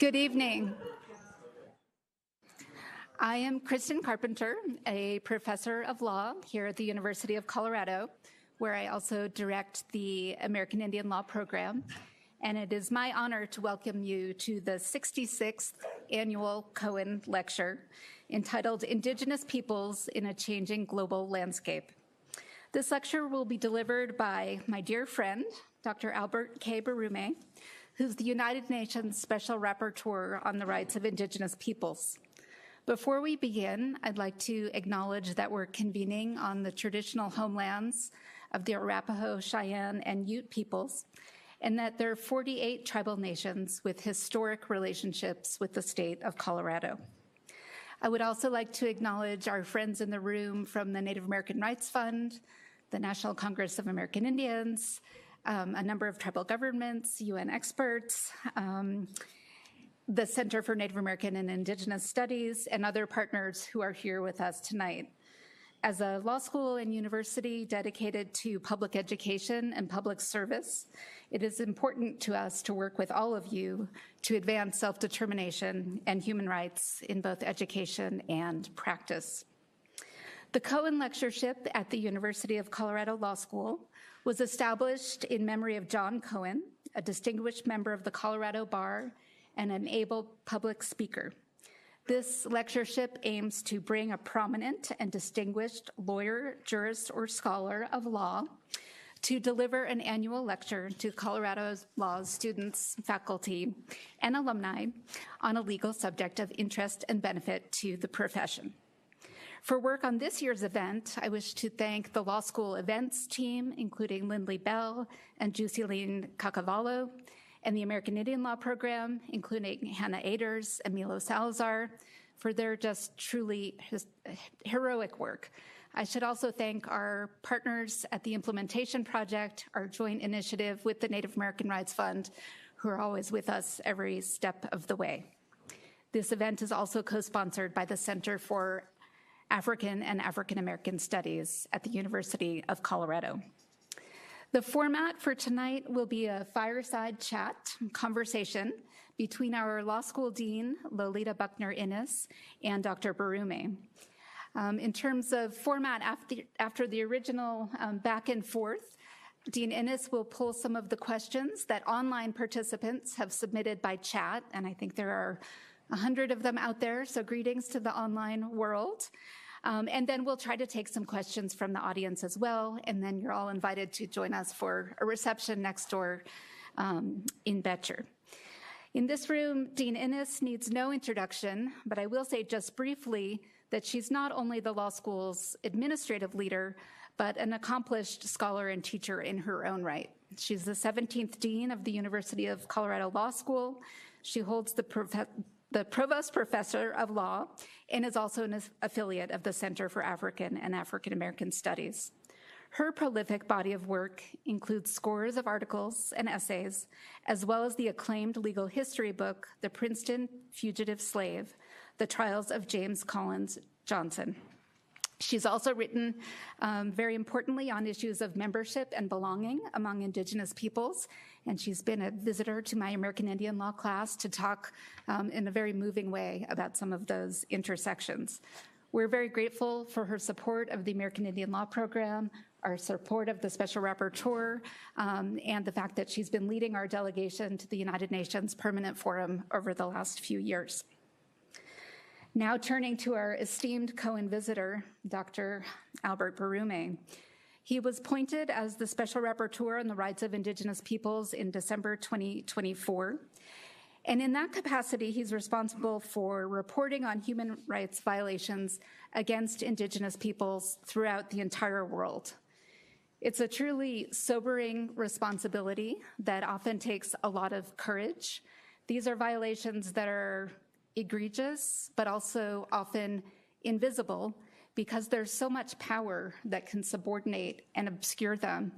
Good evening. I am Kristen Carpenter, a professor of law here at the University of Colorado, where I also direct the American Indian Law program. And it is my honor to welcome you to the 66th annual Cohen Lecture entitled Indigenous Peoples in a Changing Global Landscape. This lecture will be delivered by my dear friend, Dr. Albert K. Barume, who's the United Nations Special Rapporteur on the Rights of Indigenous Peoples. Before we begin, I'd like to acknowledge that we're convening on the traditional homelands of the Arapaho, Cheyenne, and Ute peoples, and that there are 48 tribal nations with historic relationships with the state of Colorado. I would also like to acknowledge our friends in the room from the Native American Rights Fund, the National Congress of American Indians, a number of tribal governments, UN experts, the Center for Native American and Indigenous Studies, and other partners who are here with us tonight. As a law school and university dedicated to public education and public service, it is important to us to work with all of you to advance self-determination and human rights in both education and practice. The Cohen Lectureship at the University of Colorado Law School was established in memory of John Cohen, a distinguished member of the Colorado Bar and an able public speaker. This lectureship aims to bring a prominent and distinguished lawyer, jurist, or scholar of law to deliver an annual lecture to Colorado Law's students, faculty, and alumni on a legal subject of interest and benefit to the profession. For work on this year's event, I wish to thank the law school events team, including Lindley Bell and Jusiline Cacavallo, and the American Indian Law program, including Hannah Aders and Milo Salazar, for their just truly heroic work. I should also thank our partners at the Implementation Project, our joint initiative with the Native American Rights Fund, who are always with us every step of the way. This event is also co-sponsored by the Center for African and African American Studies at the University of Colorado. The format for tonight will be a fireside chat conversation between our law school dean, Lolita Buckner-Innes, and Dr. Barume. In terms of format, after the original back and forth, Dean Innes will pull some of the questions that online participants have submitted by chat, and I think there are 100 of them out there, so greetings to the online world. And then we'll try to take some questions from the audience as well, and then you're all invited to join us for a reception next door in Betcher. In this room, Dean Innes needs no introduction, but I will say just briefly that she's not only the law school's administrative leader, but an accomplished scholar and teacher in her own right. She's the 17th dean of the University of Colorado Law School. She holds the Provost Professor of Law and is also an affiliate of the Center for African and African American Studies. Her prolific body of work includes scores of articles and essays, as well as the acclaimed legal history book, The Princeton Fugitive Slave, The Trials of James Collins Johnson. She's also written, very importantly, on issues of membership and belonging among Indigenous peoples, and she's been a visitor to my American Indian Law class to talk in a very moving way about some of those intersections. We're very grateful for her support of the American Indian Law program, our support of the Special Rapporteur, and the fact that she's been leading our delegation to the United Nations Permanent Forum over the last few years. Now turning to our esteemed Cohen visitor, Dr. Albert Barume. He was appointed as the Special Rapporteur on the Rights of Indigenous Peoples in December 2024. And in that capacity, he's responsible for reporting on human rights violations against Indigenous peoples throughout the entire world. It's a truly sobering responsibility that often takes a lot of courage. These are violations that are egregious, but also often invisible because there's so much power that can subordinate and obscure them.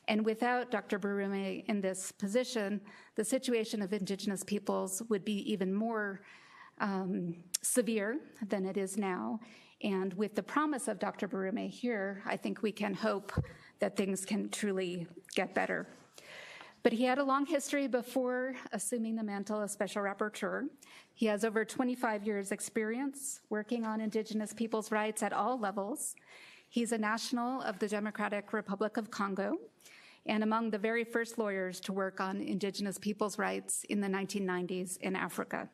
And without Dr. Barume in this position, the situation of Indigenous peoples would be even more severe than it is now. And with the promise of Dr. Barume here, I think we can hope that things can truly get better. But he had a long history before assuming the mantle of Special Rapporteur. He has over 25 years' experience working on Indigenous peoples' rights at all levels. He's a national of the Democratic Republic of Congo and among the very first lawyers to work on Indigenous peoples' rights in the 1990s in Africa.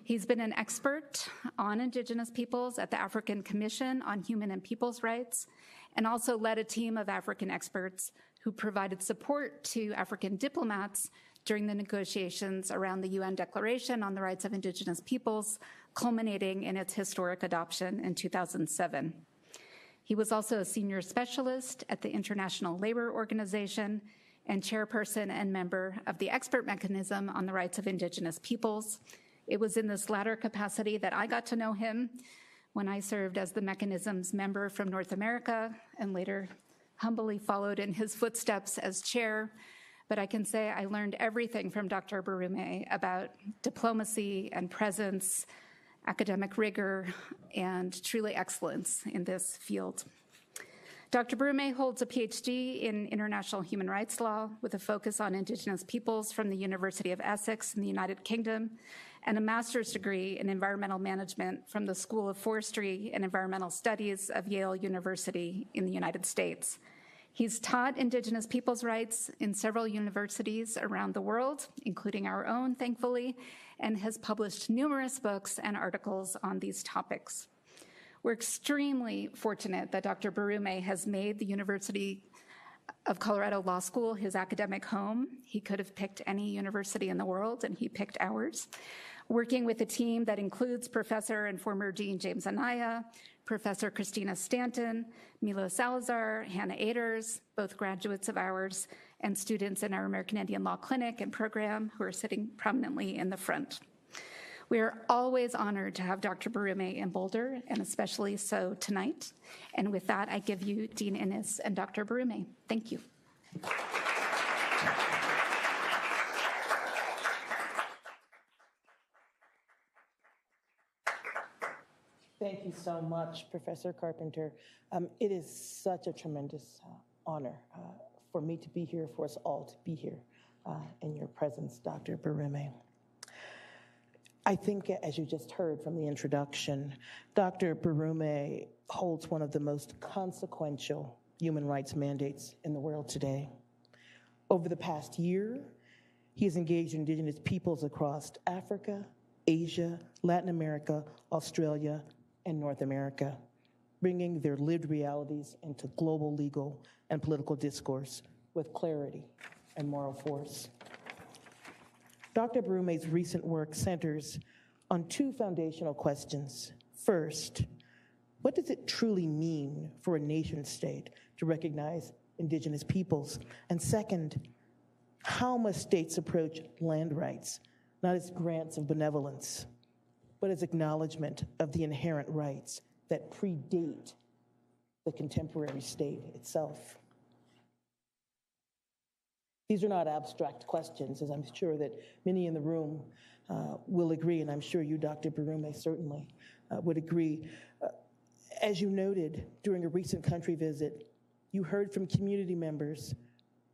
He's been an expert on Indigenous peoples at the African Commission on Human and Peoples' Rights, and also led a team of African experts who provided support to African diplomats during the negotiations around the UN Declaration on the Rights of Indigenous Peoples, culminating in its historic adoption in 2007. He was also a senior specialist at the International Labor Organization and chairperson and member of the Expert Mechanism on the Rights of Indigenous Peoples. It was in this latter capacity that I got to know him when I served as the mechanism's member from North America and later humbly followed in his footsteps as chair. But I can say I learned everything from Dr. Barume about diplomacy and presence, academic rigor, and truly excellence in this field. Dr. Barume holds a PhD in international human rights law with a focus on Indigenous peoples from the University of Essex in the United Kingdom, and a master's degree in environmental management from the School of Forestry and Environmental Studies of Yale University in the United States. He's taught Indigenous peoples' rights in several universities around the world, including our own, thankfully, and has published numerous books and articles on these topics. We're extremely fortunate that Dr. Barume has made the University of Colorado Law School his academic home. He could have picked any university in the world, and he picked ours. Working with a team that includes Professor and former Dean James Anaya, Professor Christina Stanton, Milo Salazar, Hannah Aders, both graduates of ours, and students in our American Indian Law Clinic and program who are sitting prominently in the front. We are always honored to have Dr. Barume in Boulder, and especially so tonight. And with that, I give you Dean Innes and Dr. Barume. Thank you. Thank you so much, Professor Carpenter. It is such a tremendous honor for me to be here, for us all to be here in your presence, Dr. Barume. I think, as you just heard from the introduction, Dr. Barume holds one of the most consequential human rights mandates in the world today. Over the past year, he has engaged Indigenous peoples across Africa, Asia, Latin America, Australia, and North America, bringing their lived realities into global legal and political discourse with clarity and moral force. Dr. Barume's recent work centers on two foundational questions. First, what does it truly mean for a nation state to recognize Indigenous peoples? And second, how must states approach land rights, not as grants of benevolence, but as acknowledgement of the inherent rights that predate the contemporary state itself? These are not abstract questions, as I'm sure that many in the room will agree, and I'm sure you, Dr. Barume, certainly would agree. As you noted during a recent country visit, you heard from community members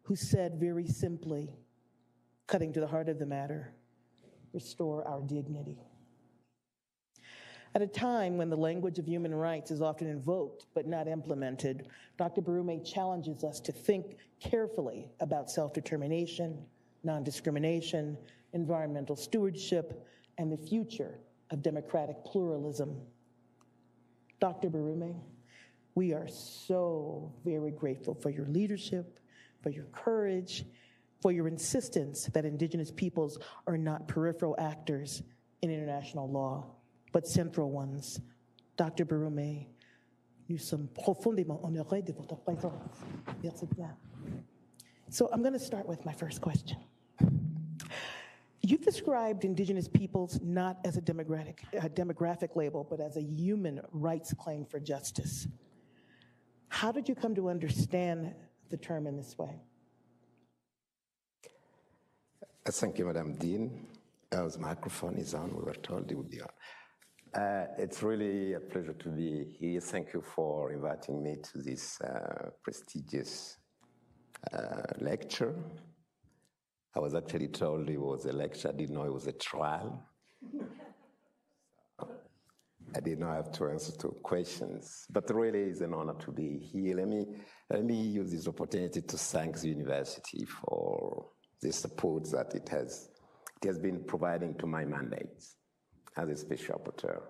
who said very simply, cutting to the heart of the matter, restore our dignity. At a time when the language of human rights is often invoked but not implemented, Dr. Barume challenges us to think carefully about self-determination, non-discrimination, environmental stewardship, and the future of democratic pluralism. Dr. Barume, we are so very grateful for your leadership, for your courage, for your insistence that Indigenous peoples are not peripheral actors in international law, but central ones. Dr. Barume, nous sommes profondément honorés de votre présence. Merci bien. So I'm going to start with my first question. You've described Indigenous peoples not as a demographic label, but as a human rights claim for justice. How did you come to understand the term in this way? Thank you, Madam Dean. The microphone is on. We were told it would be on. It's really a pleasure to be here. Thank you for inviting me to this prestigious lecture. I was actually told it was a lecture. I didn't know it was a trial. I did not have to answer to questions, but really it's an honor to be here. Let me use this opportunity to thank the university for the support that it has been providing to my mandate as a special rapporteur.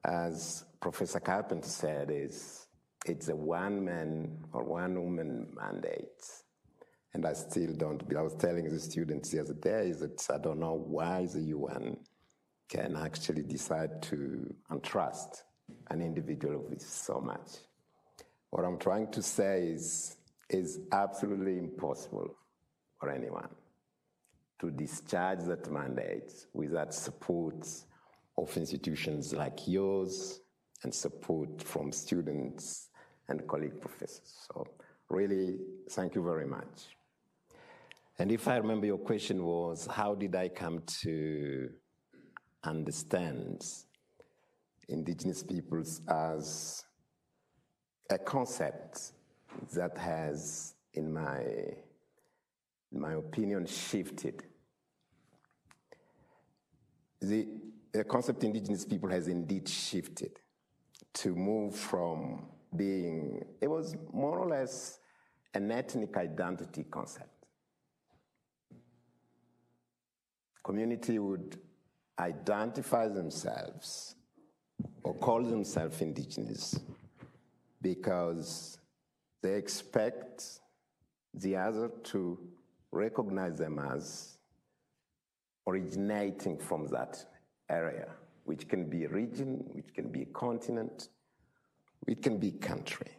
As Professor Carpenter said, it's a one-man or one-woman mandate. And I still don't, I was telling the students the other day that I don't know why the UN can actually decide to entrust an individual with so much. What I'm trying to say is absolutely impossible for anyone to discharge that mandate without support of institutions like yours and support from students and colleague professors. So really, thank you very much. And if I remember, your question was, how did I come to understand indigenous peoples as a concept that has, in my opinion, shifted. The concept indigenous people has indeed shifted to move from being, it was more or less an ethnic identity concept. Community would identify themselves or call themselves indigenous because they expect the other to recognize them as originating from that area, which can be a region, which can be a continent, it can be country.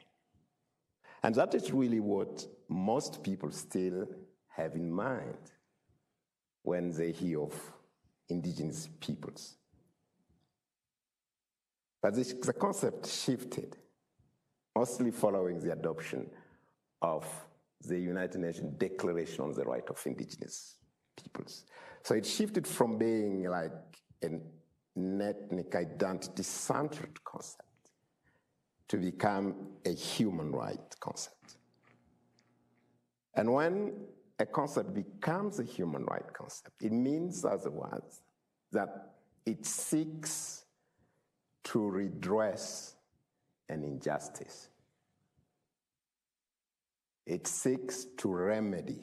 And that is really what most people still have in mind when they hear of indigenous peoples. But the concept shifted, mostly following the adoption of the United Nations Declaration on the Right of Indigenous Peoples. So it shifted from being like an ethnic identity-centered concept to become a human right concept. And when a concept becomes a human right concept, it means otherwise that it seeks to redress an injustice. It seeks to remedy.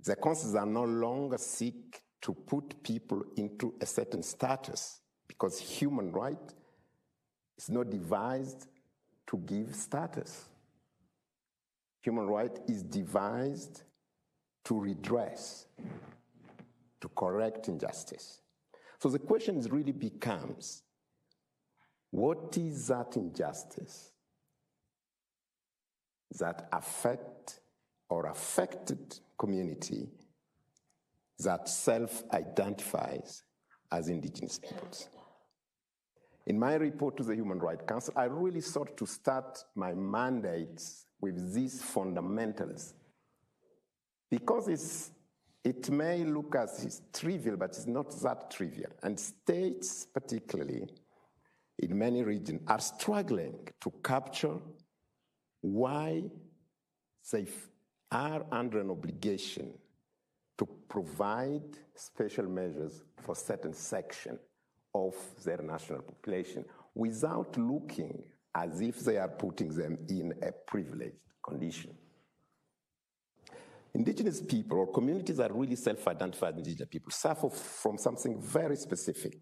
The concepts are no longer seek to put people into a certain status, because human right is not devised to give status. Human right is devised to redress, to correct injustice. So the question really becomes, what is that injustice that affect or affected community that self-identifies as indigenous peoples? In my report to the Human Rights Council, I really sought to start my mandates with these fundamentals, because it may look as it's trivial, but it's not that trivial. And states, particularly in many regions, are struggling to capture why they are under an obligation to provide special measures for certain section of their national population without looking as if they are putting them in a privileged condition. Indigenous people or communities that really self-identified indigenous people suffer from something very specific,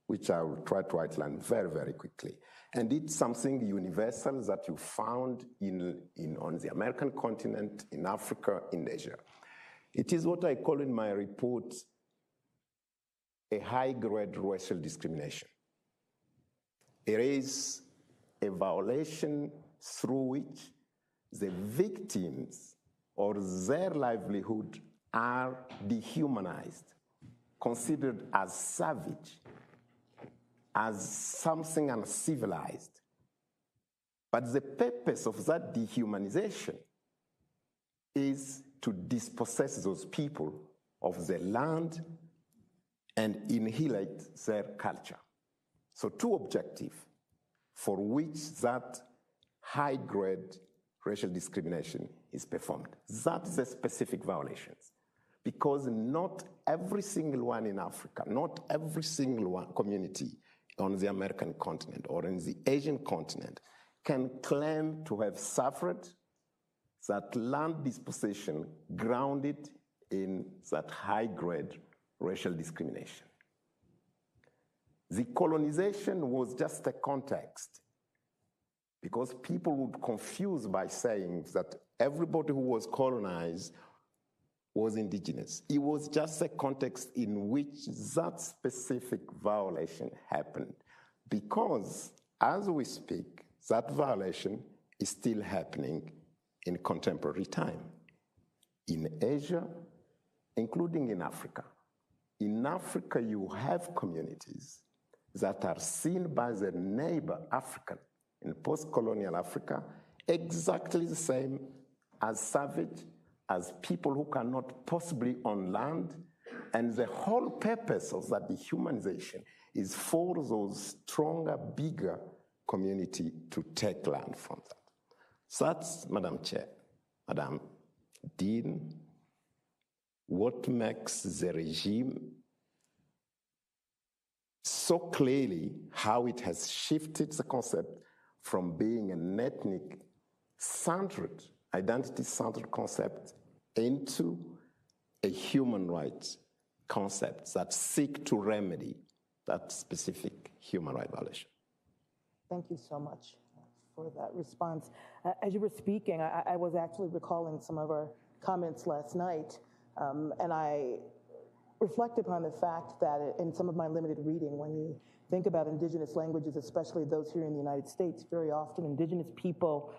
which I will try to outline very, very quickly. And it's something universal that you found on the American continent, in Africa, in Asia. It is what I call in my report a high-grade racial discrimination. It is a violation through which the victims or their livelihood are dehumanized, considered as savage, as something uncivilized. But the purpose of that dehumanization is to dispossess those people of their land and annihilate their culture. So two objectives for which that high-grade racial discrimination is performed. That is a specific violation. Because not every single one in Africa, not every single one community on the American continent or in the Asian continent can claim to have suffered that land dispossession grounded in that high-grade racial discrimination. The colonization was just a context, because people would confuse by saying that everybody who was colonized was indigenous. It was just a context in which that specific violation happened, because as we speak, that violation is still happening in contemporary time, in Asia, including in Africa. In Africa, you have communities that are seen by their neighbor African in post-colonial Africa exactly the same as savage, as people who cannot possibly own land. And the whole purpose of that dehumanization is for those stronger, bigger community to take land from that. So that's, Madam Chair, Madam Dean, what makes the regime so clearly how it has shifted the concept from being an ethnic-centered, identity-centered concept into a human rights concept that seek to remedy that specific human rights violation. Thank you so much for that response. As you were speaking, I was actually recalling some of our comments last night, and I reflect upon the fact that in some of my limited reading, when you think about indigenous languages, especially those here in the United States, very often indigenous people,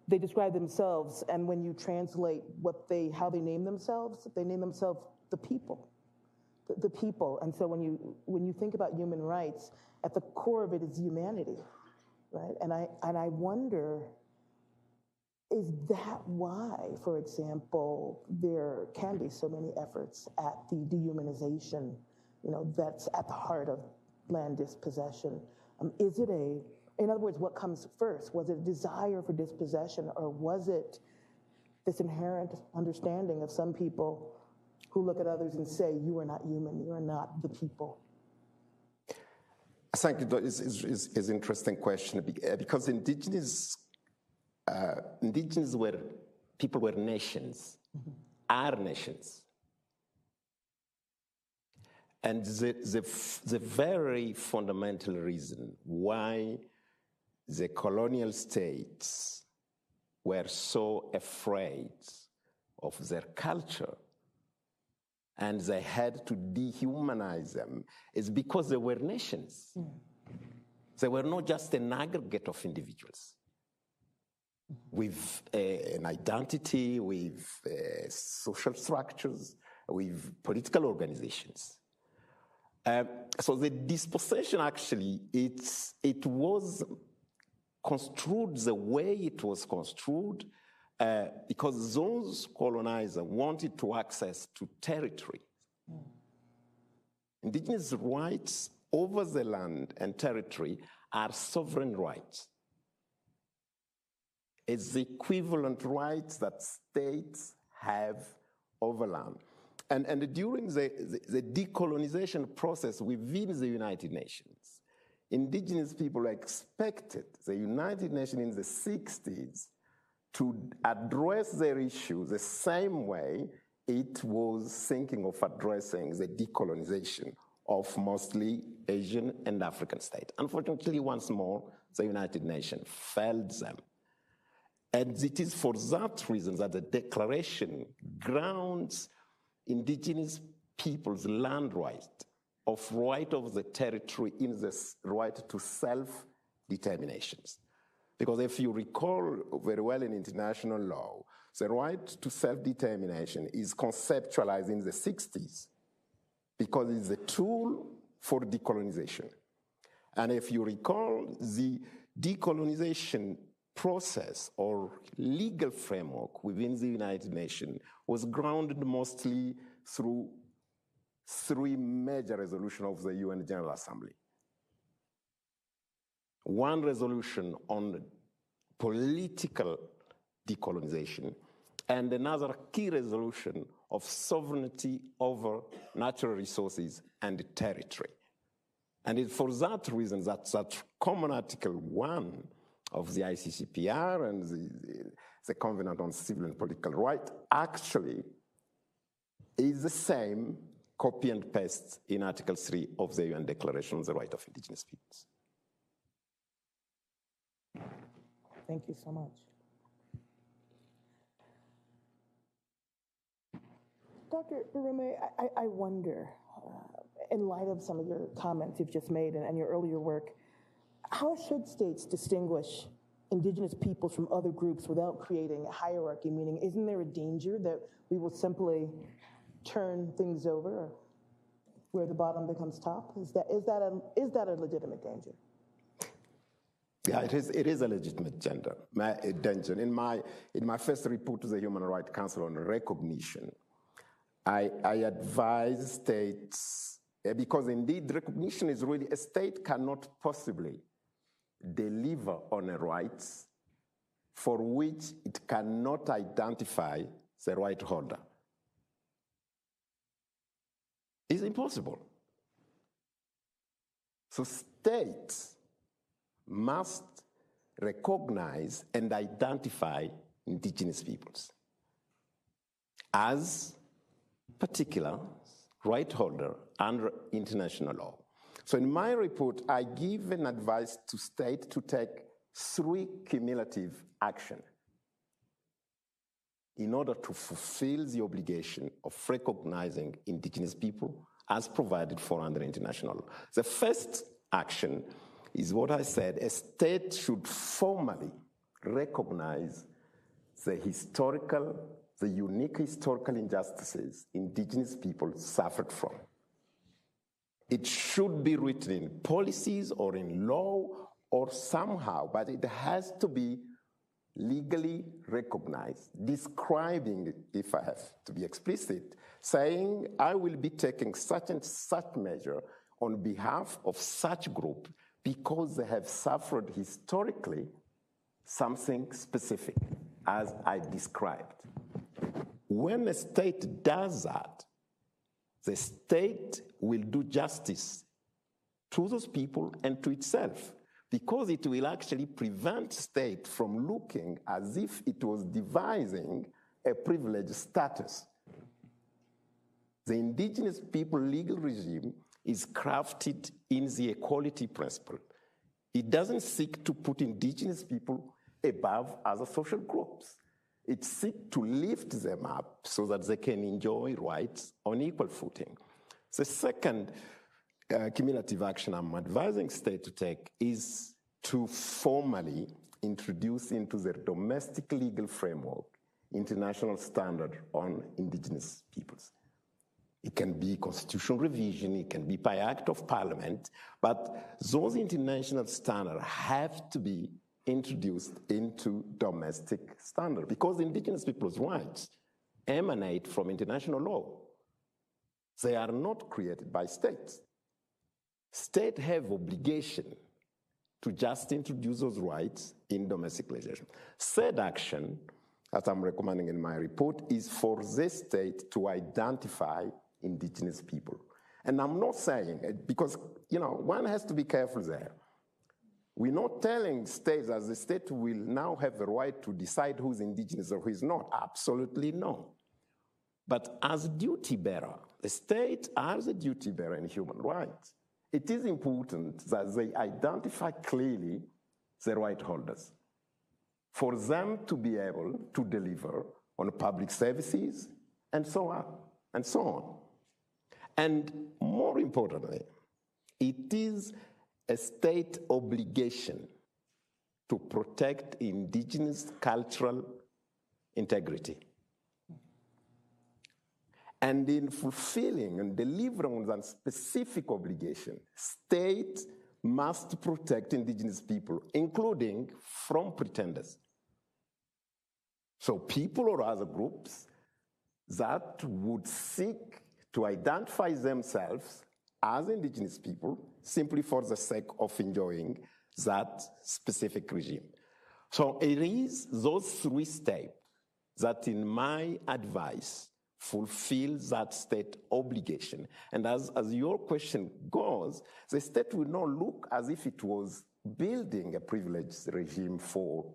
they describe themselves, and when you translate how they name themselves the people. The people. And so when you think about human rights, at the core of it is humanity, right? And I wonder, is that why, for example, there can be so many efforts at the dehumanization, that's at the heart of land dispossession? In other words, what comes first? Was it a desire for dispossession, or was it this inherent understanding of some people who look at others and say, you are not human, you are not the people? I think it is an interesting question, because indigenous people were nations, are nations. And the very fundamental reason why the colonial states were so afraid of their culture and they had to dehumanize them is because they were nations. They were not just an aggregate of individuals with an identity, with social structures, with political organizations. So the dispossession actually, it was construed the way it was construed because those colonizers wanted to access to territory. Indigenous rights over the land and territory are sovereign rights. It's the equivalent rights that states have over land. And during the decolonization process within the United Nations, indigenous people expected the United Nations in the 60s to address their issue the same way it was thinking of addressing the decolonization of mostly Asian and African states. Unfortunately, once more, the United Nations failed them. And it is for that reason that the declaration grounds indigenous people's land right of the territory in the right to self-determinations. Because if you recall very well in international law, the right to self-determination is conceptualized in the 60s because it's a tool for decolonization. And if you recall, the decolonization process or legal framework within the United Nations was grounded mostly through 3 major resolutions of the UN General Assembly. One resolution on political decolonization, and another key resolution of sovereignty over natural resources and territory. And it's for that reason that common Article 1 of the ICCPR and the Covenant on Civil and Political Rights actually is the same copy and paste in Article 3 of the UN Declaration on the Rights of Indigenous Peoples. Thank you so much. Dr. Barume, I wonder, in light of some of your comments you've just made and your earlier work, how should states distinguish indigenous peoples from other groups without creating a hierarchy? Meaning, isn't there a danger that we will simply turn things over where the bottom becomes top? Is that a legitimate danger? Yeah, it is a legitimate danger. In my first report to the Human Rights Council on recognition, I advise states, because indeed recognition is really, a state cannot possibly deliver on a right for which it cannot identify the right holder. It's impossible. So states must recognize and identify indigenous peoples as particular right holder under international law. So in my report, I give an advice to states to take 3 cumulative actions in order to fulfill the obligation of recognizing indigenous people as provided for under international law. The first action is what I said: a state should formally recognize the unique historical injustices indigenous people suffered from. It should be written in policies or in law or somehow, but it has to be legally recognized, describing, if I have to be explicit, saying I will be taking such and such measure on behalf of such group because they have suffered historically something specific, as I described. When a state does that, the state will do justice to those people and to itself, because it will actually prevent state from looking as if it was devising a privileged status. The indigenous people legal regime is crafted in the equality principle. It doesn't seek to put indigenous people above other social groups. It seeks to lift them up so that they can enjoy rights on equal footing. The second cumulative action I'm advising states to take is to formally introduce into their domestic legal framework international standard on indigenous peoples. It can be constitutional revision, it can be by act of parliament, but those international standards have to be introduced into domestic standard, because indigenous people's rights emanate from international law. They are not created by states. States have obligation to just introduce those rights in domestic legislation. Third action, as I'm recommending in my report, is for the state to identify indigenous people. And I'm not saying it because, one has to be careful there. We're not telling states that the state will now have the right to decide who's indigenous or who's not. Absolutely no. But as duty bearer, the state as a duty bearer in human rights, it is important that they identify clearly the right holders for them to be able to deliver on public services and so on and so on. And more importantly, it is a state obligation to protect indigenous cultural integrity. And in fulfilling and delivering on that specific obligation, states must protect indigenous people, including from pretenders. So people or other groups that would seek to identify themselves as indigenous people simply for the sake of enjoying that specific regime. So it is those 3 steps that, in my advice, fulfill that state obligation. And as your question goes, the state will not look as if it was building a privileged regime for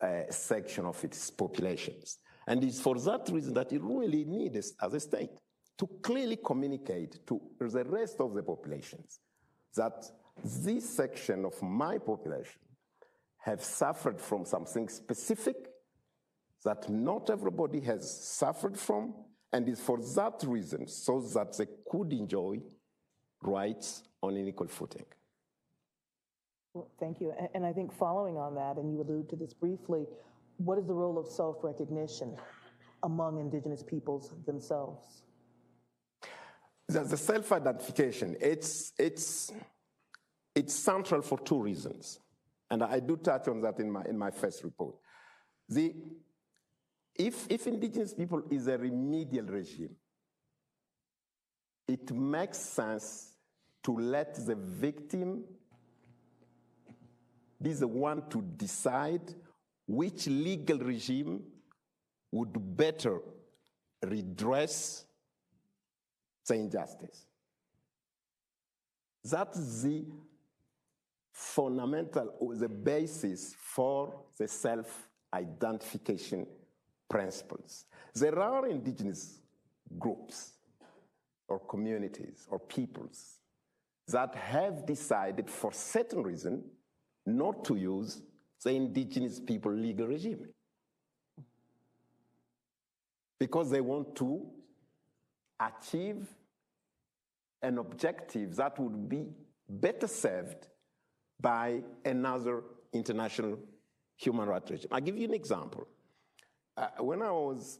a section of its populations. And it's for that reason that it really needs, as a state, to clearly communicate to the rest of the populations that this section of my population have suffered from something specific that not everybody has suffered from, and it's for that reason so that they could enjoy rights on an equal footing. Well, thank you. And I think following on that, and you alluded to this briefly, what is the role of self-recognition among Indigenous peoples themselves? The self-identification, it's central for two reasons. And I do touch on that in my first report. If Indigenous people is a remedial regime, it makes sense to let the victim be the one to decide which legal regime would better redress the injustice. That's the fundamental, or the basis for the self-identification principles. There are indigenous groups or communities or peoples that have decided for certain reason not to use the indigenous people legal regime because they want to achieve an objective that would be better served by another international human rights regime. I'll give you an example. When I was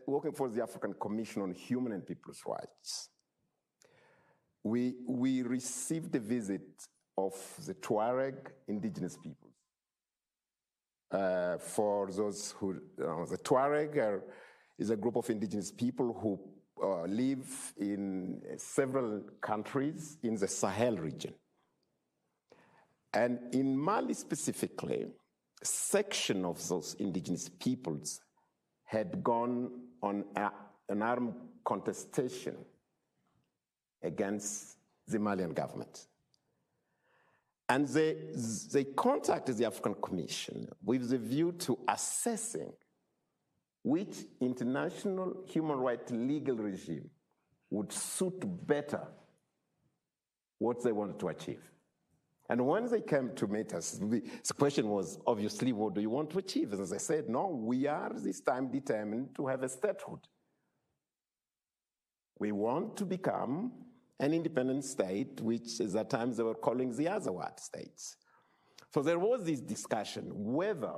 working for the African Commission on Human and People's Rights, we received a visit of the Tuareg indigenous peoples. For those who, the Tuareg is a group of indigenous people who live in several countries in the Sahel region. And in Mali specifically, a section of those indigenous peoples had gone on an armed contestation against the Malian government. And they contacted the African Commission with the view to assessing which international human rights legal regime would suit better what they wanted to achieve. And when they came to meet us, the question was, obviously, what do you want to achieve? And they said, no, we are this time determined to have a statehood. We want to become an independent state, which at that time they were calling the Azawad states. So there was this discussion whether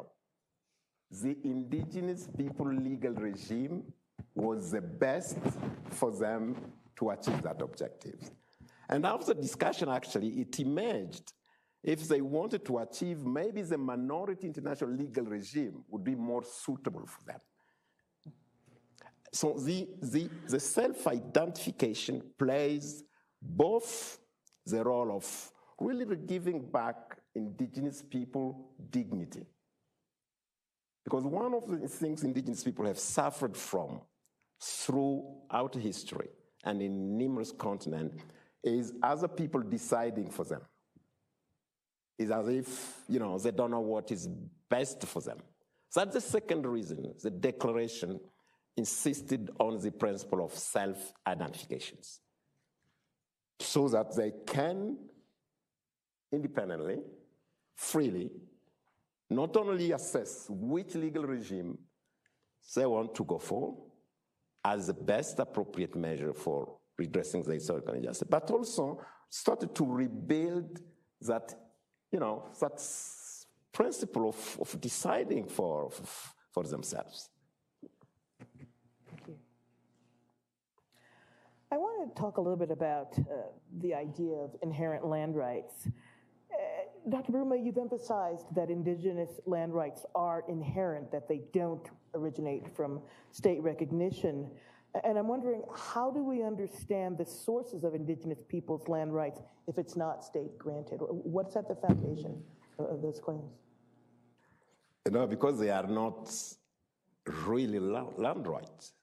the indigenous people legal regime was the best for them to achieve that objective. And after discussion, actually, it emerged if they wanted to achieve maybe the minority international legal regime would be more suitable for them. So the self-identification plays both the role of really giving back indigenous people dignity. Because one of the things indigenous people have suffered from throughout history and in numerous continents is other people deciding for them. It's as if, they don't know what is best for them. So that's the second reason the Declaration insisted on the principle of self-identifications, so that they can independently, freely, not only assess which legal regime they want to go for as the best appropriate measure for redressing the historical injustice, but also started to rebuild that, that principle of deciding for themselves. Thank you. I want to talk a little bit about the idea of inherent land rights. Dr. Bruma, you've emphasized that indigenous land rights are inherent, that they don't originate from state recognition. And I'm wondering, how do we understand the sources of indigenous peoples' land rights if it's not state granted? What's at the foundation of those claims? Because they are not really land rights.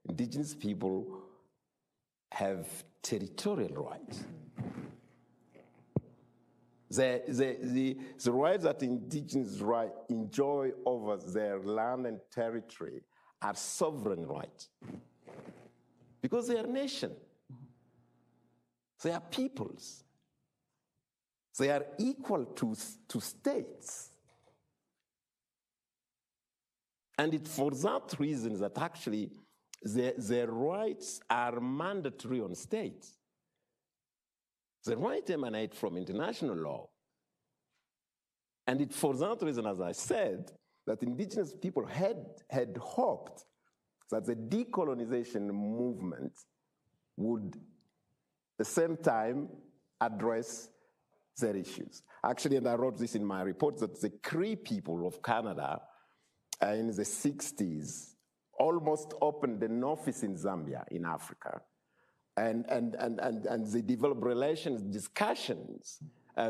Indigenous people have territorial rights. The rights that indigenous enjoy over their land and territory are sovereign rights because they are nation. They are peoples. They are equal to states. And it's for that reason that actually their rights are mandatory on states. The rights emanate from international law. And it's for that reason, as I said, that indigenous people had hoped that the decolonization movement would, at the same time, address their issues. Actually, and I wrote this in my report, that the Cree people of Canada in the 60s almost opened an office in Zambia, in Africa. And they developed relations, discussions,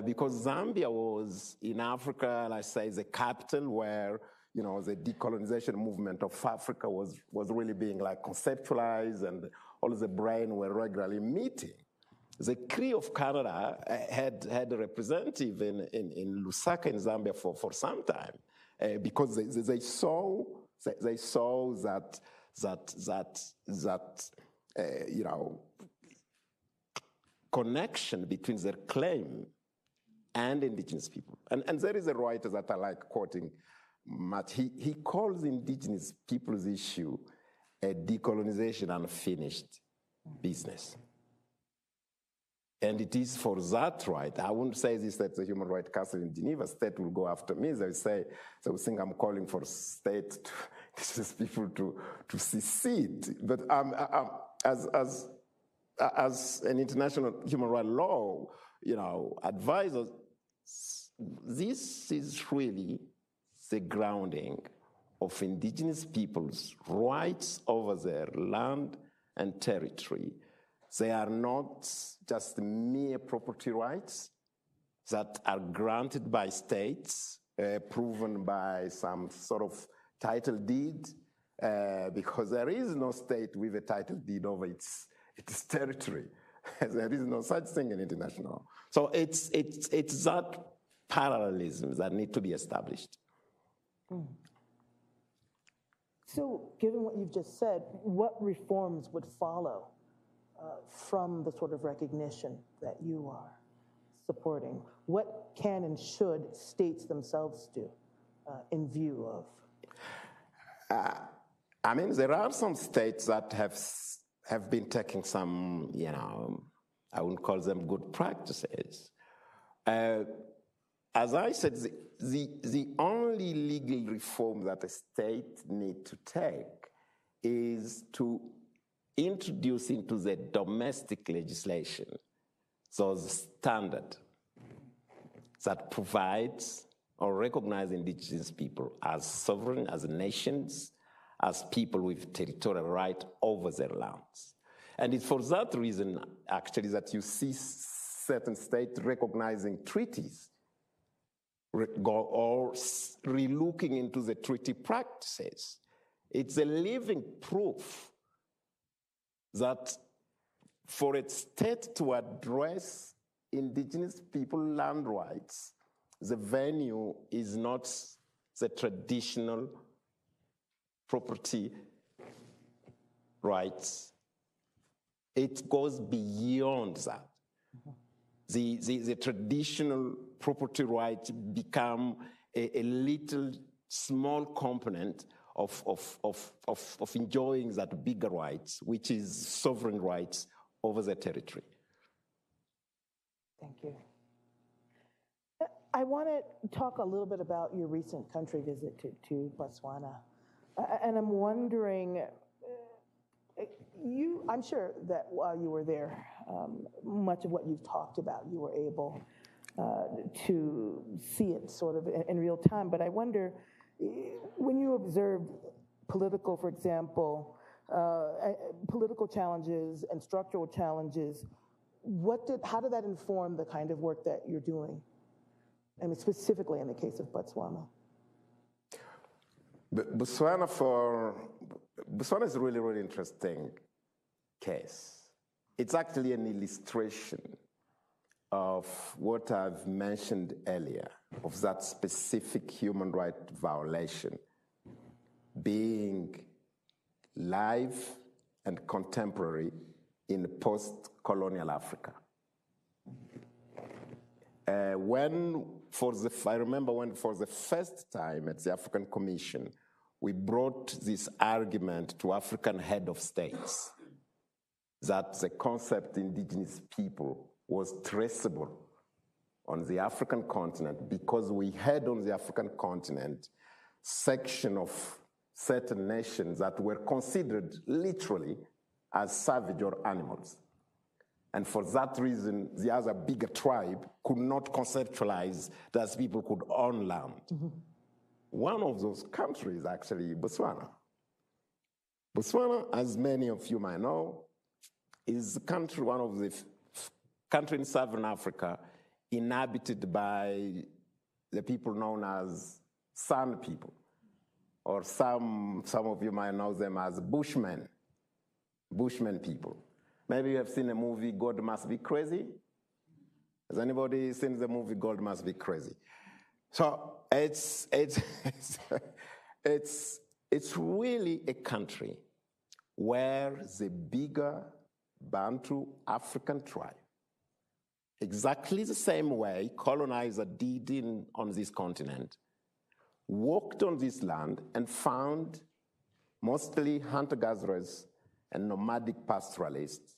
because Zambia was in Africa, let's say, the capital where, you know, the decolonization movement of Africa was really being like conceptualized, and all the brain were regularly meeting. The Cree of Canada had a representative in Lusaka in Zambia for some time, because they saw that you know, connection between their claim and indigenous people. And there is a writer that I like quoting, Matt. He calls indigenous people's issue a decolonization unfinished business. And it is for that right. I wouldn't say this at the Human Rights Council in Geneva. State will go after me. They will think I'm calling for state indigenous people to secede. But as an international human rights law, you know, advisor, this is really the grounding of indigenous people's rights over their land and territory. They are not just mere property rights that are granted by states, proven by some sort of title deed, because there is no state with a title deed over its territory. There is no such thing in international law. So it's that parallelism that need to be established. So given what you've just said, what reforms would follow from the sort of recognition that you are supporting? What can and should states themselves do in view of? I mean, there are some states that have been taking some, you know, I wouldn't call them good practices. As I said, the only legal reform that a state need to take is to introduce into the domestic legislation those standards that provides or recognize indigenous people as sovereign, as nations, as people with territorial right over their lands. And it's for that reason, actually, that you see certain states recognizing treaties or relooking into the treaty practices. It's a living proof that for a state to address indigenous people land rights, the venue is not the traditional property rights. It goes beyond that. The traditional property rights become a little small component of enjoying that bigger rights, which is sovereign rights over the territory. Thank you. I want to talk a little bit about your recent country visit to Botswana. And I'm wondering, I'm sure that while you were there, much of what you've talked about, you were able to see it sort of in real time. But I wonder, when you observed political, for example, political challenges and structural challenges, how did that inform the kind of work that you're doing? I mean, specifically in the case of Botswana. Botswana is a really, really interesting case. It's actually an illustration of what I've mentioned earlier, of that specific human rights violation being live and contemporary in post-colonial Africa. I remember when for the first time at the African Commission, we brought this argument to African head of states that the concept indigenous people was traceable on the African continent because we had on the African continent section of certain nations that were considered literally as savage or animals. And for that reason, the other bigger tribe could not conceptualize that people could own land. Mm-hmm. One of those countries, actually, Botswana. Botswana, as many of you might know, is the country, one of the countries in Southern Africa inhabited by the people known as San people, or some of you might know them as Bushmen people. Maybe you have seen the movie God Must Be Crazy. Has anybody seen the movie God Must Be Crazy? So it's really a country where the bigger Bantu African tribe, exactly the same way colonizer did on this continent, walked on this land and found mostly hunter-gatherers and nomadic pastoralists.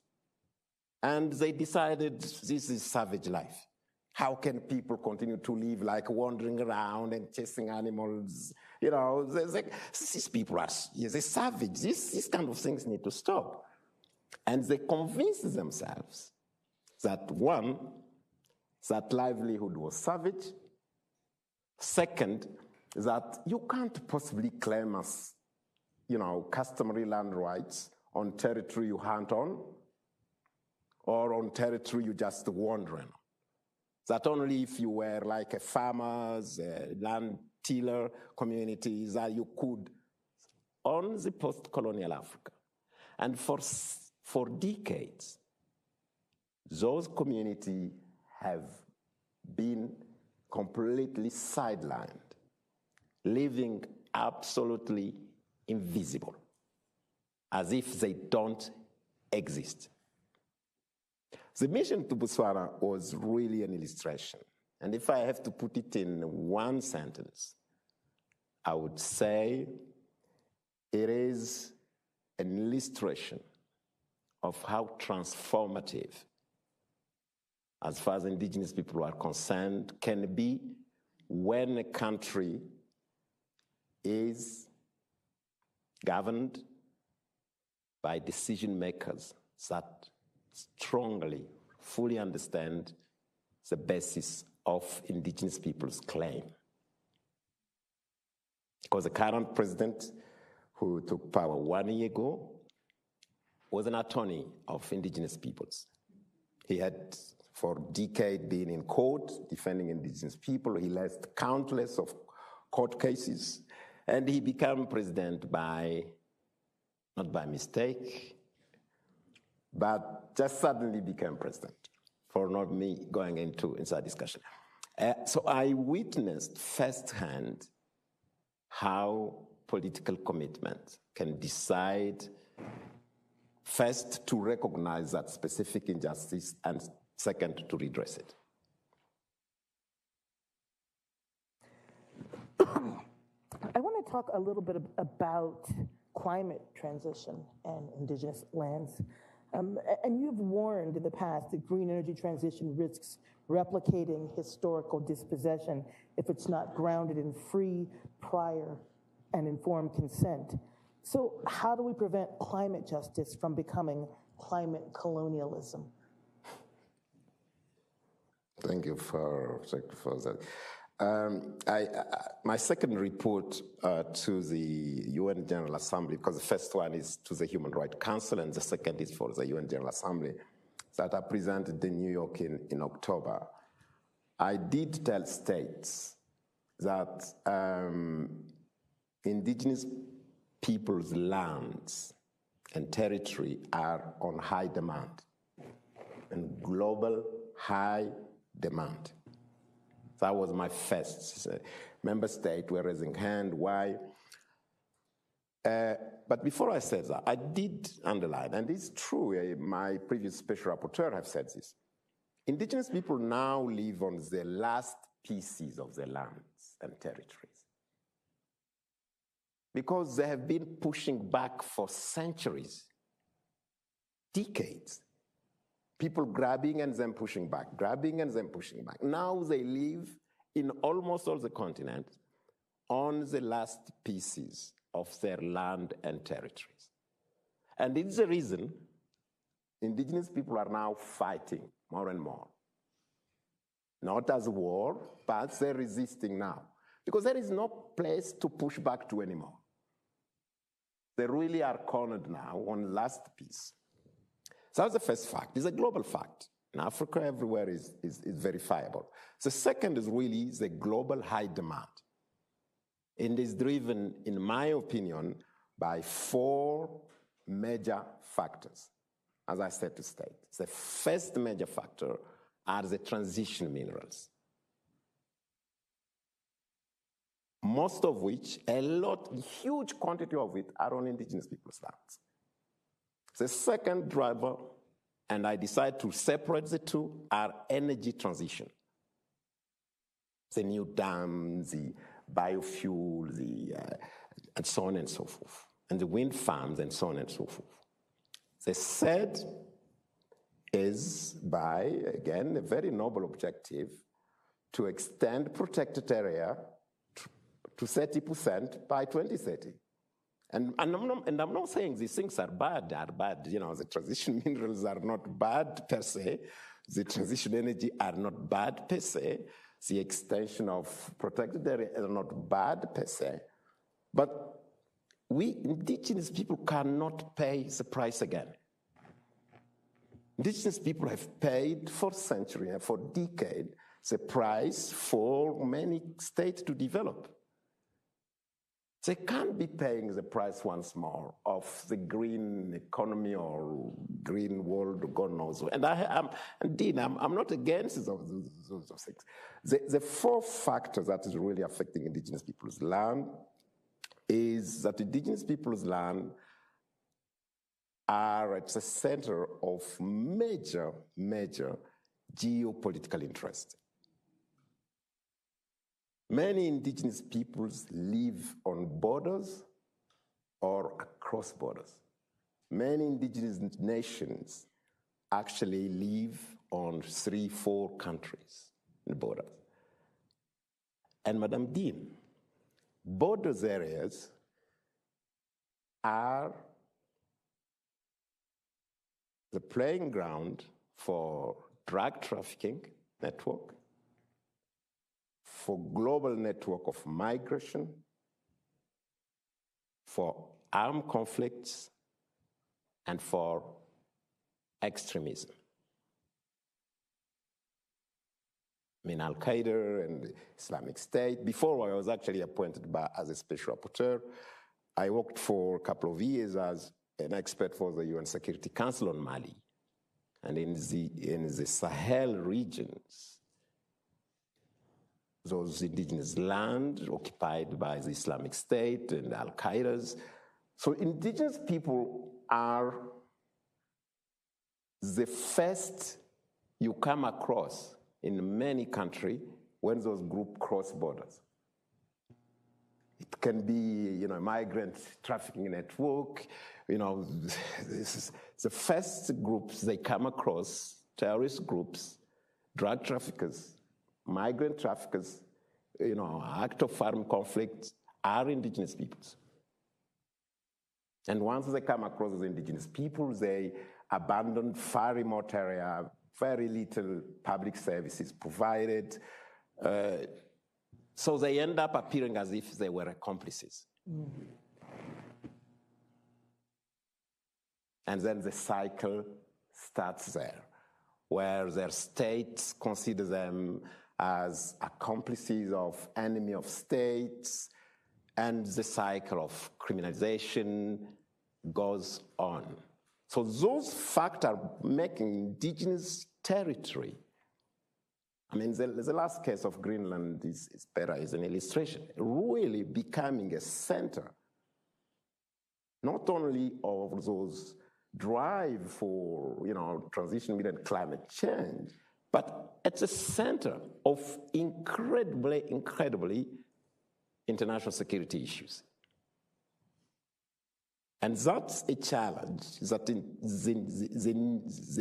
And they decided this is savage life. How can people continue to live like wandering around and chasing animals? You know, these people are they're savage. These kind of things need to stop. And they convinced themselves that one, that livelihood was savage. Second, that you can't possibly claim as, customary land rights on territory you hunt on or on territory you just wander in. That only if you were like a farmers, land tiller communities that you could own the post-colonial Africa. And for decades, those communities have been completely sidelined, living absolutely invisible, as if they don't exist. The mission to Botswana was really an illustration. And if I have to put it in one sentence, I would say it is an illustration of how transformative, as far as indigenous people are concerned, can be when a country is governed by decision makers that strongly, fully understand the basis of indigenous people's claim. Because the current president who took power 1 year ago was an attorney of indigenous peoples. He had for decades been in court defending indigenous people. He lost countless of court cases, and he became president not by mistake, but just suddenly became president, for not me going into inside discussion. So I witnessed firsthand how political commitment can decide first to recognize that specific injustice and second to redress it. I want to talk a little bit about climate transition and indigenous lands. And you've warned in the past that green energy transition risks replicating historical dispossession if it's not grounded in free, prior, and informed consent. So how do we prevent climate justice from becoming climate colonialism? Thank you for that. My second report to the UN General Assembly, because the first one is to the Human Rights Council and the second is for the UN General Assembly, that I presented in New York in October. I did tell states that indigenous peoples' lands and territory are on high demand, and global high demand. That was my first member state were raising hand. Why? But before I said that, I did underline, and it's true, my previous special rapporteur have said this. Indigenous people now live on the last pieces of their lands and territories because they have been pushing back for centuries, decades. People grabbing and then pushing back, grabbing and then pushing back. Now they live in almost all the continent on the last pieces of their land and territories. And it's the reason indigenous people are now fighting more and more. Not as a war, but they're resisting now. Because there is no place to push back to anymore. They really are cornered now on the last piece. So that's the first fact. It's a global fact. In Africa, everywhere is verifiable. The second is really the global high demand. It is driven, in my opinion, by 4 major factors, as I said to state. The first major factor are the transition minerals, most of which, huge quantity of it, are on indigenous people's lands. The second driver, and I decided to separate the two, are energy transition. The new dams, the biofuel, and so on and so forth, and the wind farms and so on and so forth. The third is by, again, a very noble objective to extend protected area to 30% by 2030. And I'm not saying these things are bad. You know, the transition minerals are not bad per se. The transition energy are not bad per se. The extension of protected area are not bad per se. But we indigenous people cannot pay the price again. Indigenous people have paid for centuries, for decades, the price for many states to develop. They can't be paying the price once more of the green economy or green world, God knows. And I'm not against those things. The 4 factors that is really affecting indigenous people's land is that indigenous people's land are at the center of major geopolitical interest. Many indigenous peoples live on borders or across borders. Many indigenous nations actually live on 3-4 countries in borders. And Madam Dean, borders areas are the playing ground for drug trafficking network, for global network of migration, for armed conflicts, and for extremism. I mean, Al-Qaeda and the Islamic State. Before I was actually appointed as a special rapporteur, I worked for a couple of years as an expert for the UN Security Council on Mali. And in the Sahel regions, those indigenous land occupied by the Islamic State and Al-Qaeda's. So indigenous people are the first you come across in many countries when those groups cross borders. It can be, migrant trafficking network, this is the first groups they come across, terrorist groups, drug traffickers, migrant traffickers, act of armed conflict are indigenous peoples. And once they come across those indigenous peoples, they abandon far remote area, very little public services provided. So they end up appearing as if they were accomplices. Mm-hmm. And then the cycle starts there, where their states consider them as accomplices of enemy of states, and the cycle of criminalization goes on. So those factors making indigenous territory, I mean, the last case of Greenland is better as an illustration, really becoming a center, not only of those drive for, transition and climate change, but at the center of incredibly international security issues. And that's a challenge, that the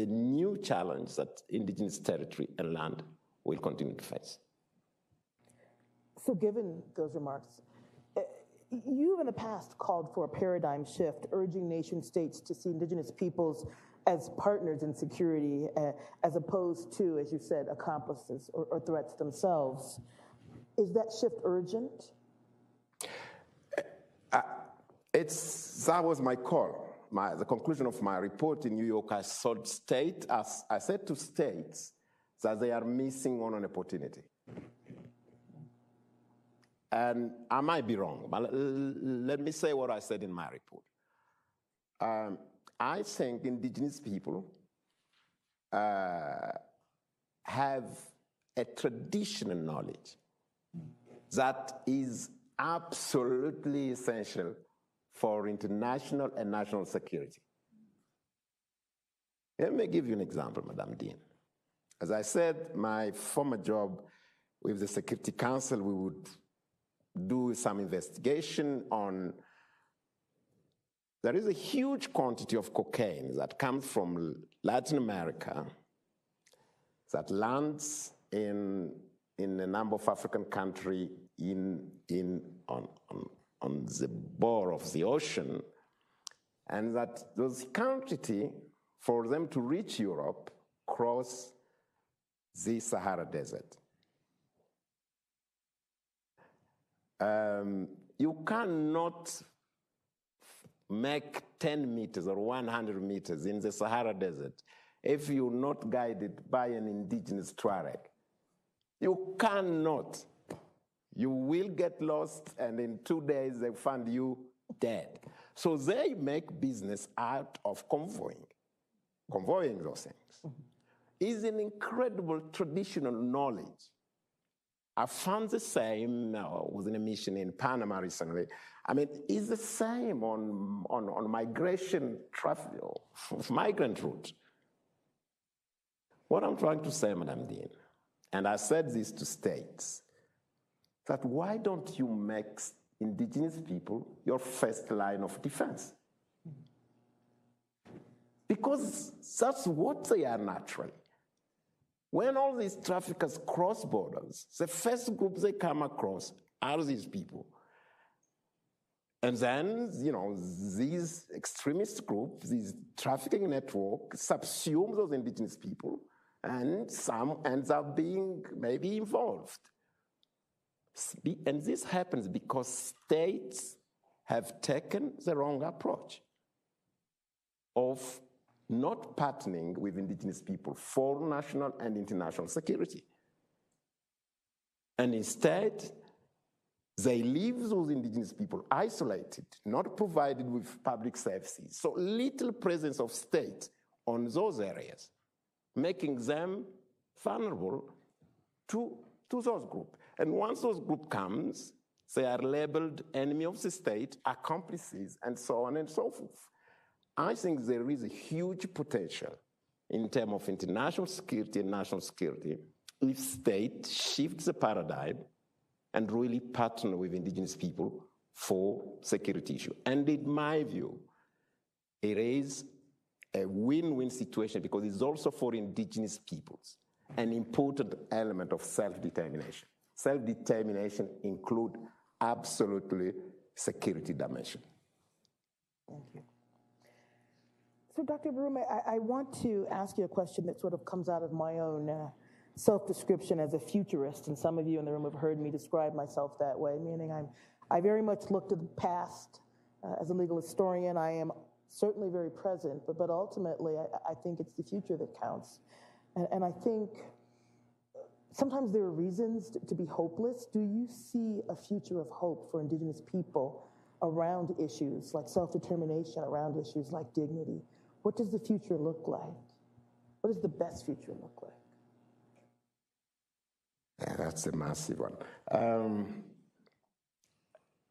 new challenge that indigenous territory and land will continue to face. So given those remarks, you in the past called for a paradigm shift, urging nation states to see indigenous peoples as partners in security, as opposed to, as you said, accomplices or threats themselves. Is that shift urgent? That was my call. The conclusion of my report in New York, I said to states that they are missing on an opportunity. And I might be wrong, but let me say what I said in my report. I think indigenous people have a traditional knowledge that is absolutely essential for international and national security. Let me give you an example, Madam Dean. As I said, my former job with the Security Council, we would do some investigation on, there is a huge quantity of cocaine that comes from Latin America that lands in a number of African countries on the bore of the ocean, and that those quantity, for them to reach Europe, cross the Sahara Desert. You cannot make 10 meters or 100 meters in the Sahara Desert if you're not guided by an indigenous Tuareg. You cannot. You will get lost, and in 2 days they find you dead. So they make business out of convoying those things. It's an incredible traditional knowledge. I found the same, I was in a mission in Panama recently. I mean, it's the same on migration traffic, migrant route. What I'm trying to say, Madam Dean, and I said this to states, that why don't you make indigenous people your first line of defense? Because that's what they are naturally. When all these traffickers cross borders, the first group they come across are these people. And then, these extremist groups, these trafficking networks subsume those indigenous people, and some ends up being maybe involved. And this happens because states have taken the wrong approach of not partnering with indigenous people for national and international security. And instead, they leave those indigenous people isolated, not provided with public services. So little presence of state on those areas, making them vulnerable to those groups. And once those groups comes, they are labeled enemy of the state, accomplices, and so on and so forth. I think there is a huge potential in terms of international security and national security if states shift the paradigm and really partner with indigenous people for security issue. And in my view, it is a win-win situation because it's also for indigenous peoples an important element of self-determination. Self-determination includes absolutely security dimension. Thank you. So Dr. Barume, I want to ask you a question that sort of comes out of my own self-description as a futurist, and some of you in the room have heard me describe myself that way, meaning I very much look to the past. As a legal historian, I am certainly very present, but ultimately I think it's the future that counts. And I think sometimes there are reasons to be hopeless. Do you see a future of hope for Indigenous people around issues like self-determination, around issues like dignity? What does the future look like? What does the best future look like? Yeah, that's a massive one.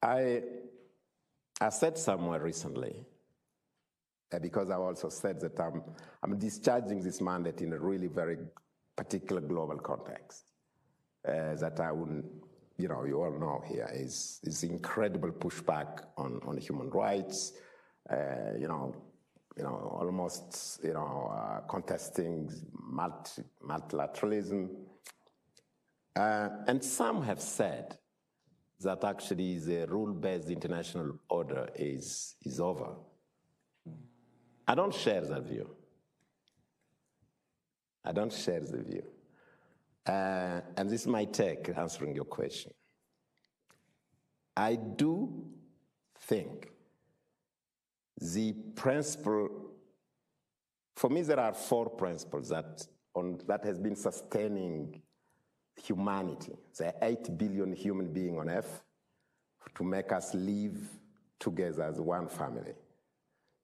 I said somewhere recently, because I also said that I'm discharging this mandate in a really very particular global context, that I wouldn't, you all know here, is incredible pushback on human rights, almost, contesting multilateralism. And some have said that actually the rule-based international order is over. I don't share that view. I don't share the view. And this is my take answering your question. I do think the principle, for me there are 4 principles that has been sustaining humanity, the 8 billion human beings on Earth, to make us live together as one family.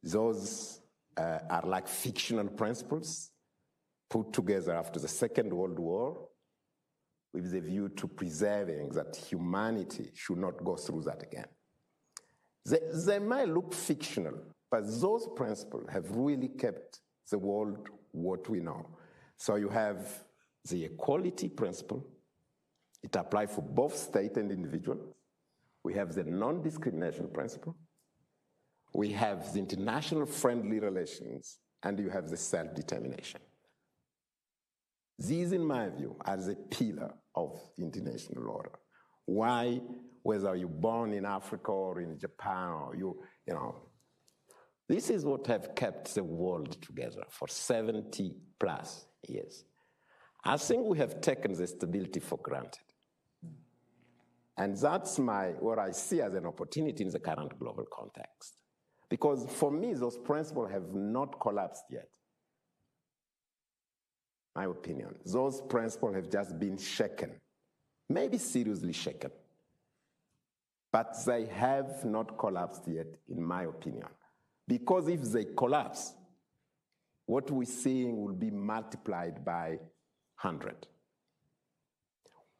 Those are like fictional principles put together after the Second World War with the view to preserving that humanity should not go through that again. They might look fictional, but those principles have really kept the world what we know. So you have the equality principle. It applies for both state and individual. We have the non-discrimination principle. We have the international friendly relations, and you have the self-determination. These, in my view, are the pillar of the international order. Why, whether you're born in Africa or in Japan, or this is what have kept the world together for 70 plus years. I think we have taken the stability for granted. And that's what I see as an opportunity in the current global context. Because for me, those principles have not collapsed yet. My opinion. Those principles have just been shaken, maybe seriously shaken. But they have not collapsed yet, in my opinion. Because if they collapse, what we're seeing will be multiplied by 100.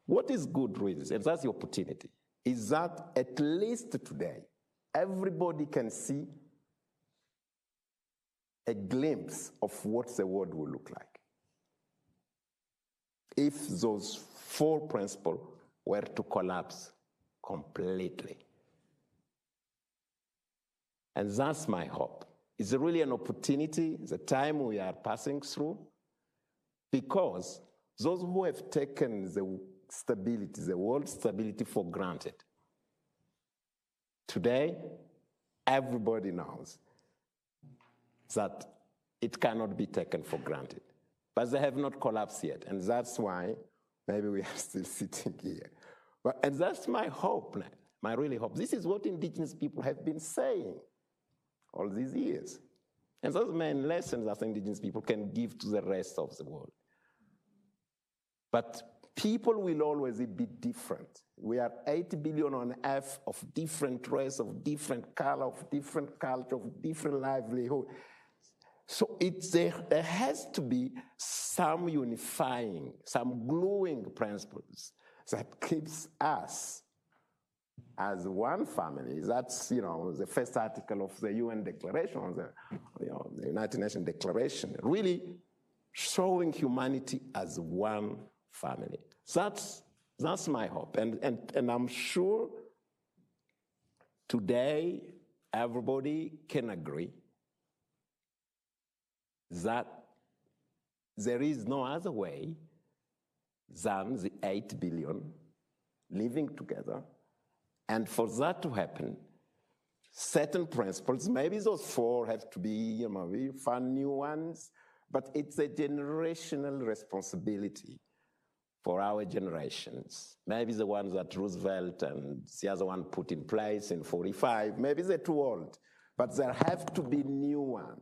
What is good, really, and that's the opportunity, is that at least today, everybody can see a glimpse of what the world will look like if those 4 principles were to collapse completely. And that's my hope. It's really an opportunity, the time we are passing through, because those who have taken the stability, the world stability for granted, today, everybody knows that it cannot be taken for granted. But they have not collapsed yet, and that's why maybe we are still sitting here. And that's my hope, my really hope. This is what Indigenous people have been saying all these years. And those main lessons that Indigenous people can give to the rest of the world. But people will always be different. We are 8 billion on Earth of different race, of different color, of different culture, of different livelihood. So there has to be some unifying, some gluing principles that keeps us as one family. That's, the first article of the UN Declaration, the United Nations Declaration, really showing humanity as one family. That's my hope. And I'm sure today everybody can agree that there is no other way than the 8 billion living together. And for that to happen, certain principles, maybe those 4 have to be, we find new ones, but it's a generational responsibility for our generations. Maybe the ones that Roosevelt and the other one put in place in 45, maybe they're too old, but there have to be new ones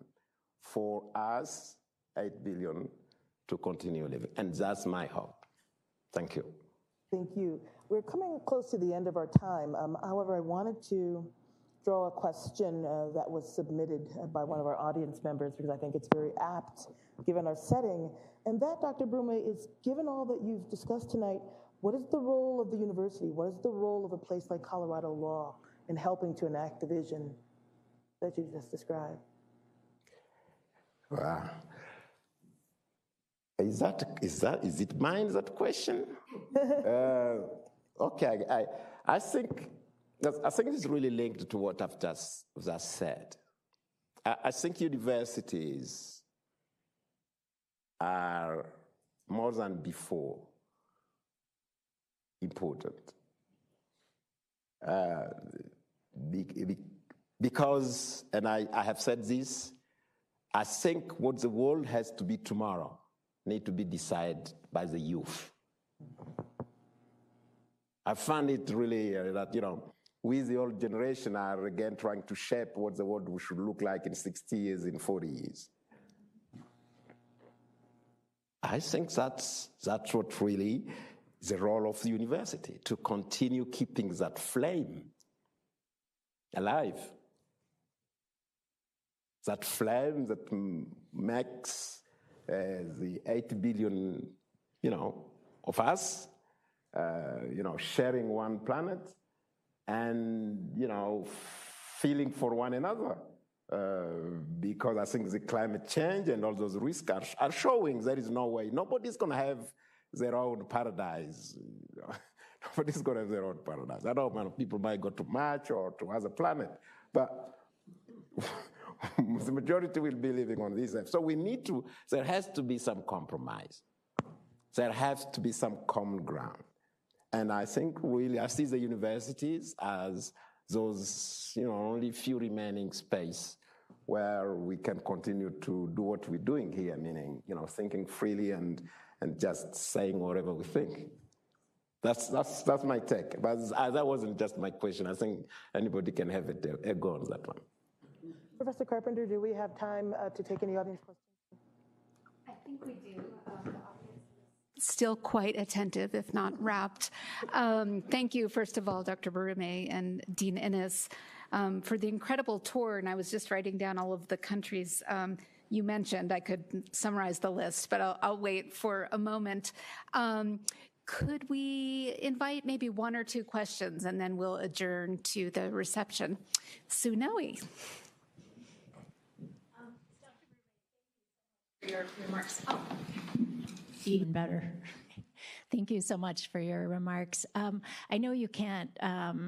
for us, 8 billion, to continue living. And that's my hope. Thank you. Thank you. We're coming close to the end of our time. However, I wanted to draw a question that was submitted by one of our audience members because I think it's very apt given our setting. And that, Dr. Brume, is given all that you've discussed tonight, what is the role of the university? What is the role of a place like Colorado Law in helping to enact the vision that you just described? Wow. Is it mine, that question? Okay, I think it's really linked to what I've just said. I think universities are more than before important. Because, and I have said this, I think what the world has to be tomorrow need to be decided by the youth. I find it really that, we, the old generation, are again trying to shape what the world should look like in 60 years, in 40 years. I think that's what really is the role of the university, to continue keeping that flame alive. That flame that makes the 8 billion, of us, sharing one planet and, feeling for one another. Because I think the climate change and all those risks are showing there is no way. Nobody's going to have their own paradise. Nobody's going to have their own paradise. I know people might go to Mars or to other planet, but the majority will be living on this earth. So there has to be some compromise. There has to be some common ground. And I think really I see the universities as those, only few remaining space where we can continue to do what we're doing here, meaning, thinking freely and just saying whatever we think. That's my take. But that wasn't just my question. I think anybody can have a go on that one. Professor Carpenter, do we have time to take any audience questions? I think we do. The audience is still quite attentive, if not rapt. Thank you, first of all, Dr. Brume and Dean Innes, for the incredible tour. And I was just writing down all of the countries you mentioned. I could summarize the list, but I'll wait for a moment. Could we invite maybe one or two questions, and then we'll adjourn to the reception? Sunoe. Your remarks. Oh. Even better. Thank you so much for your remarks. I know you can't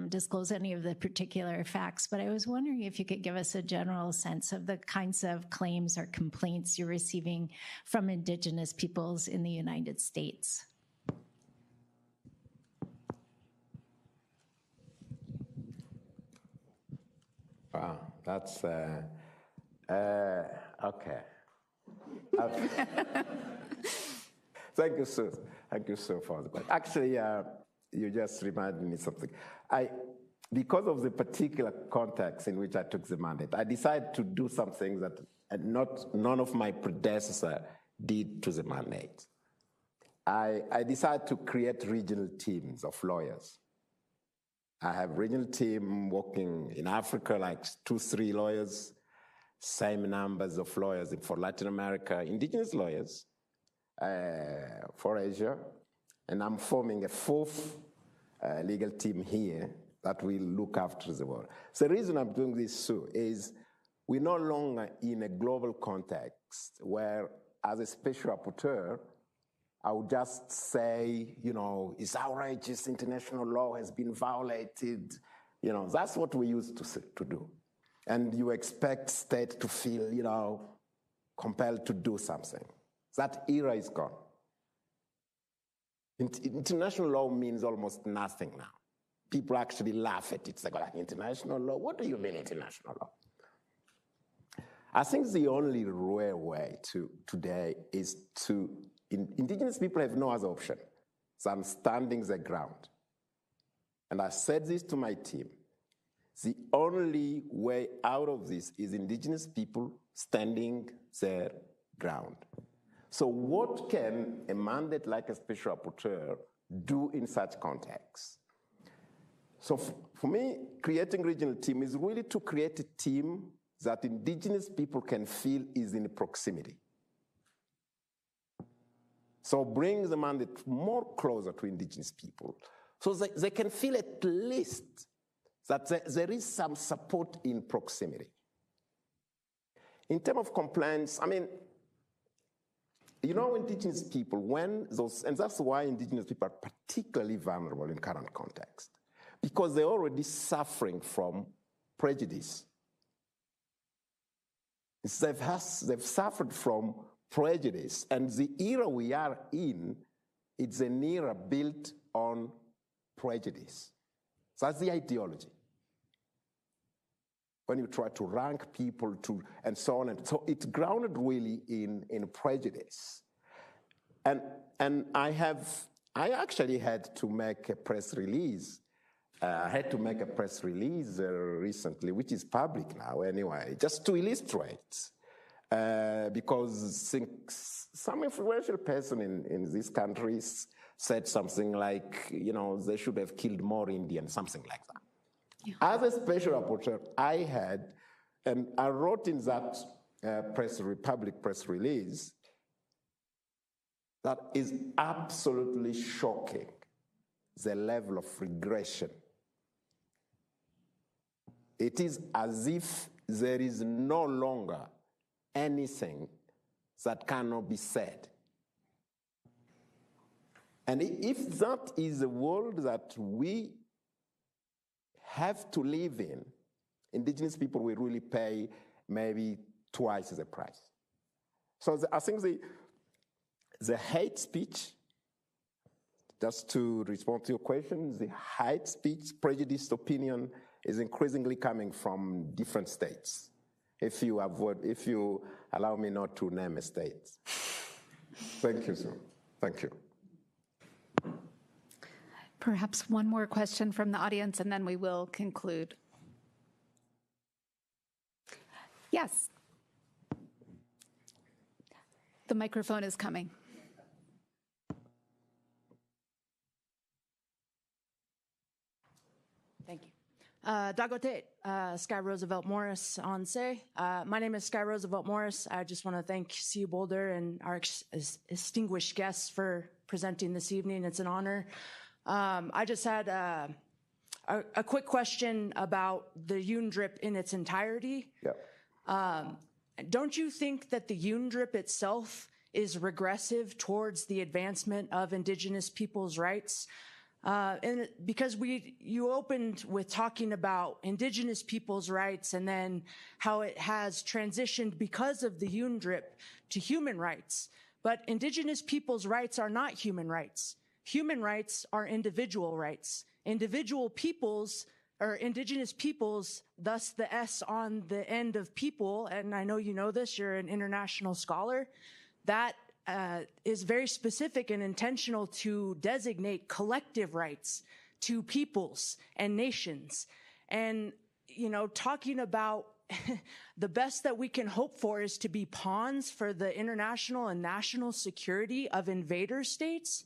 disclose any of the particular facts, but I was wondering if you could give us a general sense of the kinds of claims or complaints you're receiving from Indigenous peoples in the United States. Wow, that's okay. Thank you, sir. Thank you, sir, for the question. Actually, you just reminded me something. Because of the particular context in which I took the mandate, I decided to do something that none of my predecessors did to the mandate. I decided to create regional teams of lawyers. I have regional team working in Africa, like 2-3 lawyers, same numbers of lawyers for Latin America, indigenous lawyers for Asia, and I'm forming a 4th legal team here that will look after the world. So the reason I'm doing this, Sue, is we're no longer in a global context where, as a special rapporteur, I would just say, it's outrageous, international law has been violated. That's what we used to do. And you expect state to feel, compelled to do something. That era is gone. International law means almost nothing now. People actually laugh at it. They go, like, international law? What do you mean international law? I think the only real way today is indigenous people have no other option than standing their ground. And I said this to my team. The only way out of this is indigenous people standing their ground. So what can a mandate like a special rapporteur do in such contexts. So for me, creating regional team is really to create a team that indigenous people can feel is in proximity. So bring the mandate more closer to indigenous people so they can feel at least that there is some support in proximity. In terms of compliance, I mean, you know, indigenous people, and that's why indigenous people are particularly vulnerable in current context, because they're already suffering from prejudice. They've suffered from prejudice, and the era we are in, it's an era built on prejudice. So that's the ideology. When you try to rank people and so on, and so it's grounded really in prejudice. And I actually had to make a press release. I had to make a press release recently, which is public now anyway, just to illustrate. Because some influential person in these countries said something like, you know, they should have killed more Indians, something like that. Yeah. As a special rapporteur, I had, and I wrote in that public press release, that is absolutely shocking, the level of regression. It is as if there is no longer anything that cannot be said. And if that is the world that we have to live in, indigenous people will really pay maybe twice the price. So I think the hate speech, just to respond to your question, the hate speech, prejudiced opinion is increasingly coming from different states. If you allow me not to name a state. Thank you, sir. Thank you. Perhaps one more question from the audience, and then we will conclude. Yes. The microphone is coming. Thank you. Dagote, Sky Roosevelt Morris on say. My name is Sky Roosevelt Morris. I just want to thank C. Boulder and our distinguished guests for presenting this evening. It's an honor. I just had a quick question about the UNDRIP in its entirety. Yeah. Don't you think that the UNDRIP itself is regressive towards the advancement of indigenous peoples' rights? And because you opened with talking about indigenous peoples' rights and then how it has transitioned because of the UNDRIP to human rights. But indigenous peoples' rights are not human rights. Human rights are individual rights. Individual peoples, or indigenous peoples, thus the S on the end of people, and I know you know this, you're an international scholar, that is very specific and intentional to designate collective rights to peoples and nations. And, you know, talking about the best that we can hope for is to be pawns for the international and national security of invader states.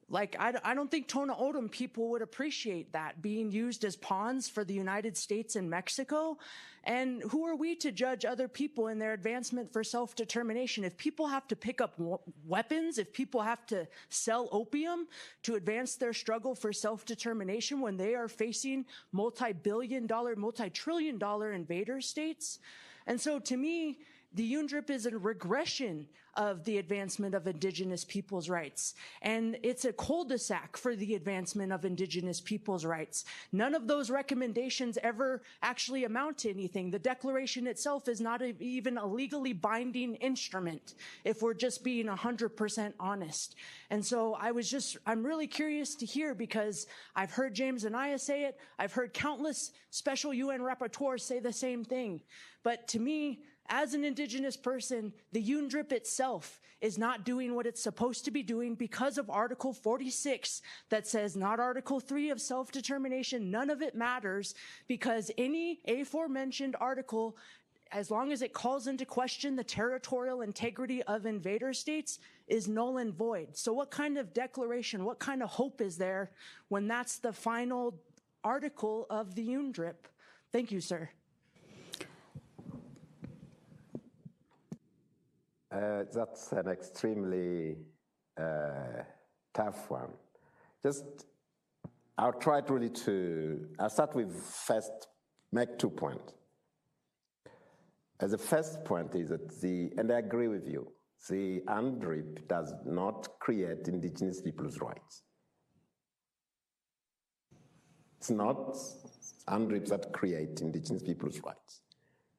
Like, I don't think Tona Odom people would appreciate that, being used as pawns for the United States and Mexico. And who are we to judge other people in their advancement for self-determination? If people have to pick up weapons, if people have to sell opium to advance their struggle for self-determination when they are facing multi-billion-dollar, multi-trillion-dollar invader states. And so to me, the UNDRIP is a regression of the advancement of indigenous peoples' rights. And it's a cul-de-sac for the advancement of indigenous peoples' rights. None of those recommendations ever actually amount to anything. The declaration itself is not even a legally binding instrument, if we're just being 100% honest. And so I'm really curious to hear, because I've heard James Anaya say it, I've heard countless special UN rapporteurs say the same thing. But to me, as an indigenous person, the UNDRIP itself is not doing what it's supposed to be doing because of Article 46 that says not Article 3 of self-determination. None of it matters, because any aforementioned article as long as it calls into question the territorial integrity of invader states, is null and void. So what kind of declaration, what kind of hope is there when that's the final article of the UNDRIP? Thank you, sir. That's an extremely tough one. I'll try I'll start with first, make 2 points. The first point is that and I agree with you, the UNDRIP does not create indigenous people's rights. It's not UNDRIPs that create indigenous people's rights.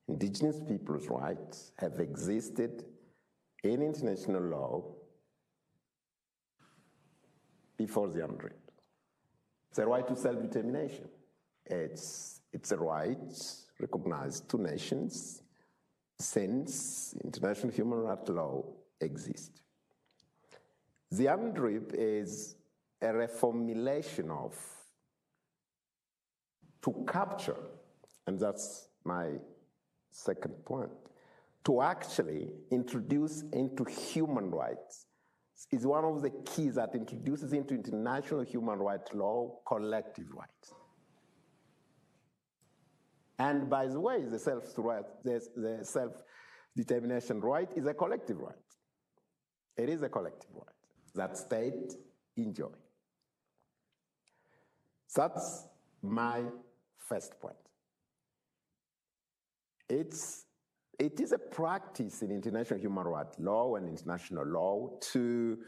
Indigenous people's rights have existed in international law before the UNDRIP. It's a right to self-determination. It's a right recognized to nations since international human rights law exists. The UNDRIP is a reformulation of, to capture, and that's my second point, to actually introduce into human rights is one of the keys that introduces into international human rights law collective rights. And by the way, the self-determination right is a collective right. It is a collective right that states enjoy. That's my first point. It is a practice in international human rights law and international law to,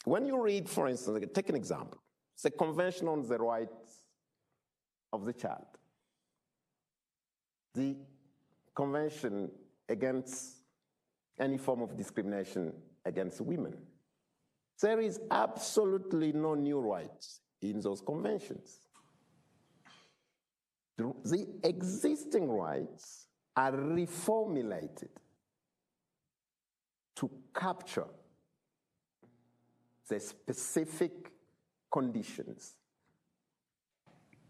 when you read, for instance, take an example, the Convention on the Rights of the Child, the Convention against any form of discrimination against women. There is absolutely no new rights in those conventions. The existing rights are reformulated to capture the specific conditions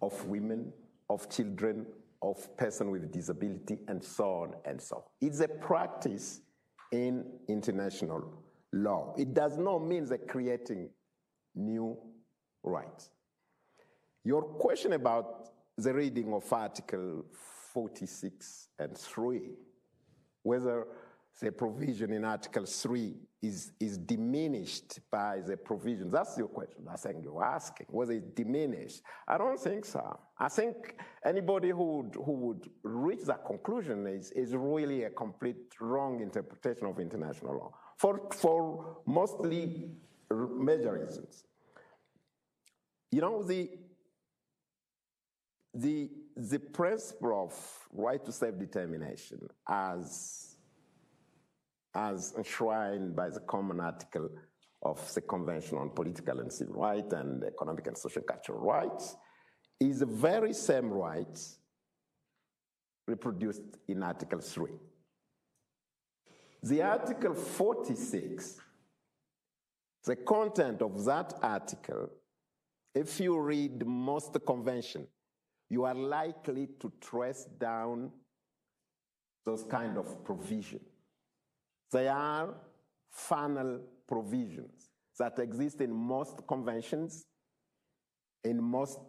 of women, of children, of persons with disability, and so on and so on. It's a practice in international law. It does not mean they're creating new rights. Your question about the reading of Article 46 and 3, whether the provision in Article 3 is diminished by the provision. That's your question. That's what you're asking. Was it diminished? I don't think so. I think anybody who would reach that conclusion is really a complete wrong interpretation of international law for mostly major reasons. You know, the principle of right to self-determination as enshrined by the common article of the Convention on Political and Civil Rights and Economic and Social and Cultural Rights is the very same rights reproduced in Article 3. The Article 46, the content of that article, if you read most convention, you are likely to trace down those kind of provisions. They are final provisions that exist in most conventions, in most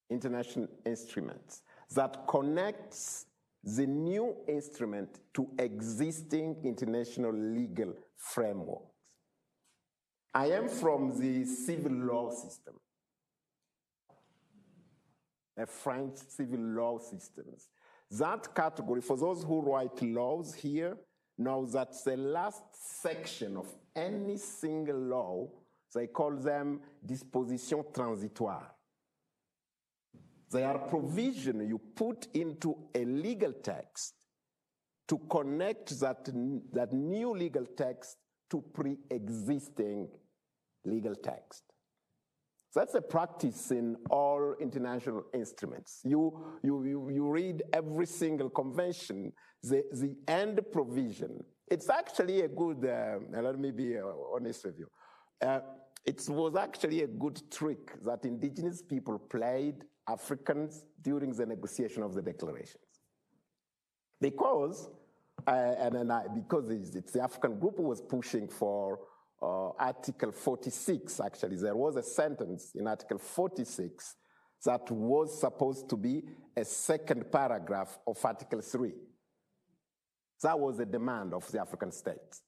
international instruments, that connects the new instrument to existing international legal frameworks. I am from the civil law system, a French civil law systems. That category, for those who write laws here, know that the last section of any single law, they call them dispositions transitoires. They are provisions you put into a legal text to connect that new legal text to pre-existing legal text. That's a practice in all international instruments. You read every single convention, the end provision. It's actually a good, let me be honest with you. It was actually a good trick that indigenous people played Africans during the negotiation of the declarations. because, because it's the African group who was pushing for Article 46, actually. There was a sentence in Article 46 that was supposed to be a second paragraph of Article 3. That was a demand of the African states.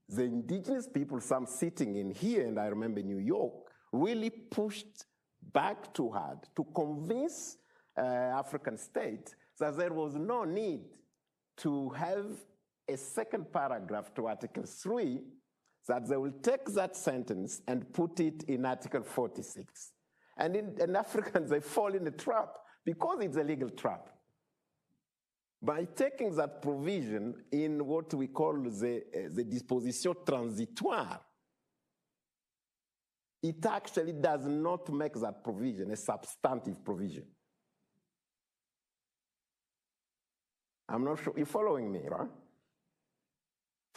The indigenous people, some sitting in here, and I remember New York, really pushed back too hard to convince African states that there was no need to have a second paragraph to Article 3, that they will take that sentence and put it in Article 46. And Africans, they fall in a trap because it's a legal trap. By taking that provision in what we call the disposition transitoire, it actually does not make that provision a substantive provision. I'm not sure, you're following me, right?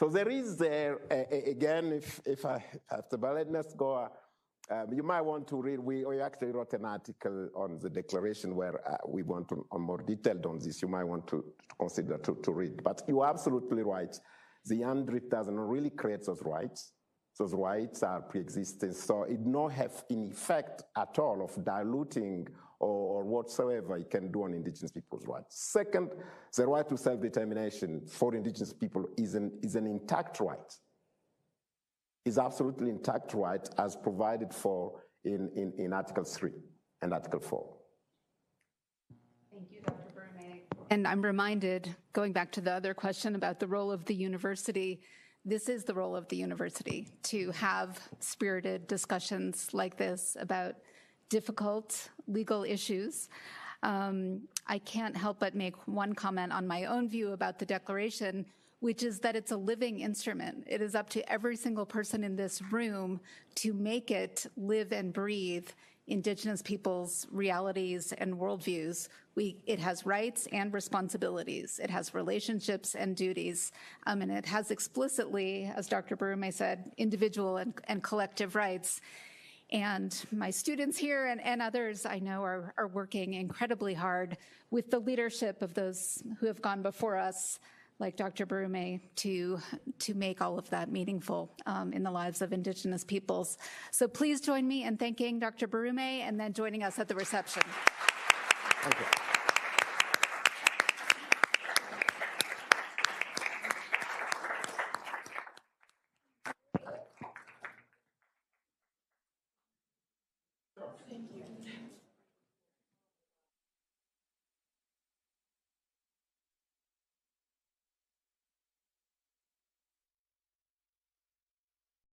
So there is there, again, if I have to, but let's go, you might want to read, we actually wrote an article on the declaration where we want to, on more detailed on this, you might want to consider to read. But you're absolutely right. The UNDRIP doesn't really create those rights. Those rights are pre-existing, so it don't have an effect at all of diluting or whatsoever it can do on indigenous people's rights. Second, the right to self-determination for indigenous people is an intact right. Is absolutely intact right as provided for in Article 3 and Article 4. Thank you, Dr. Burme. And I'm reminded, going back to the other question about the role of the university, this is the role of the university, to have spirited discussions like this about difficult legal issues. I can't help but make one comment on my own view about the declaration, which is that it's a living instrument. It is up to every single person in this room to make it live and breathe Indigenous peoples' realities and worldviews. It has rights and responsibilities. It has relationships and duties. And it has explicitly, as Dr. Burme said, individual and collective rights. And my students here and others I know are working incredibly hard with the leadership of those who have gone before us, like Dr. Burme, to make all of that meaningful in the lives of Indigenous peoples. So please join me in thanking Dr. Burme and then joining us at the reception. Thank you. Thank you.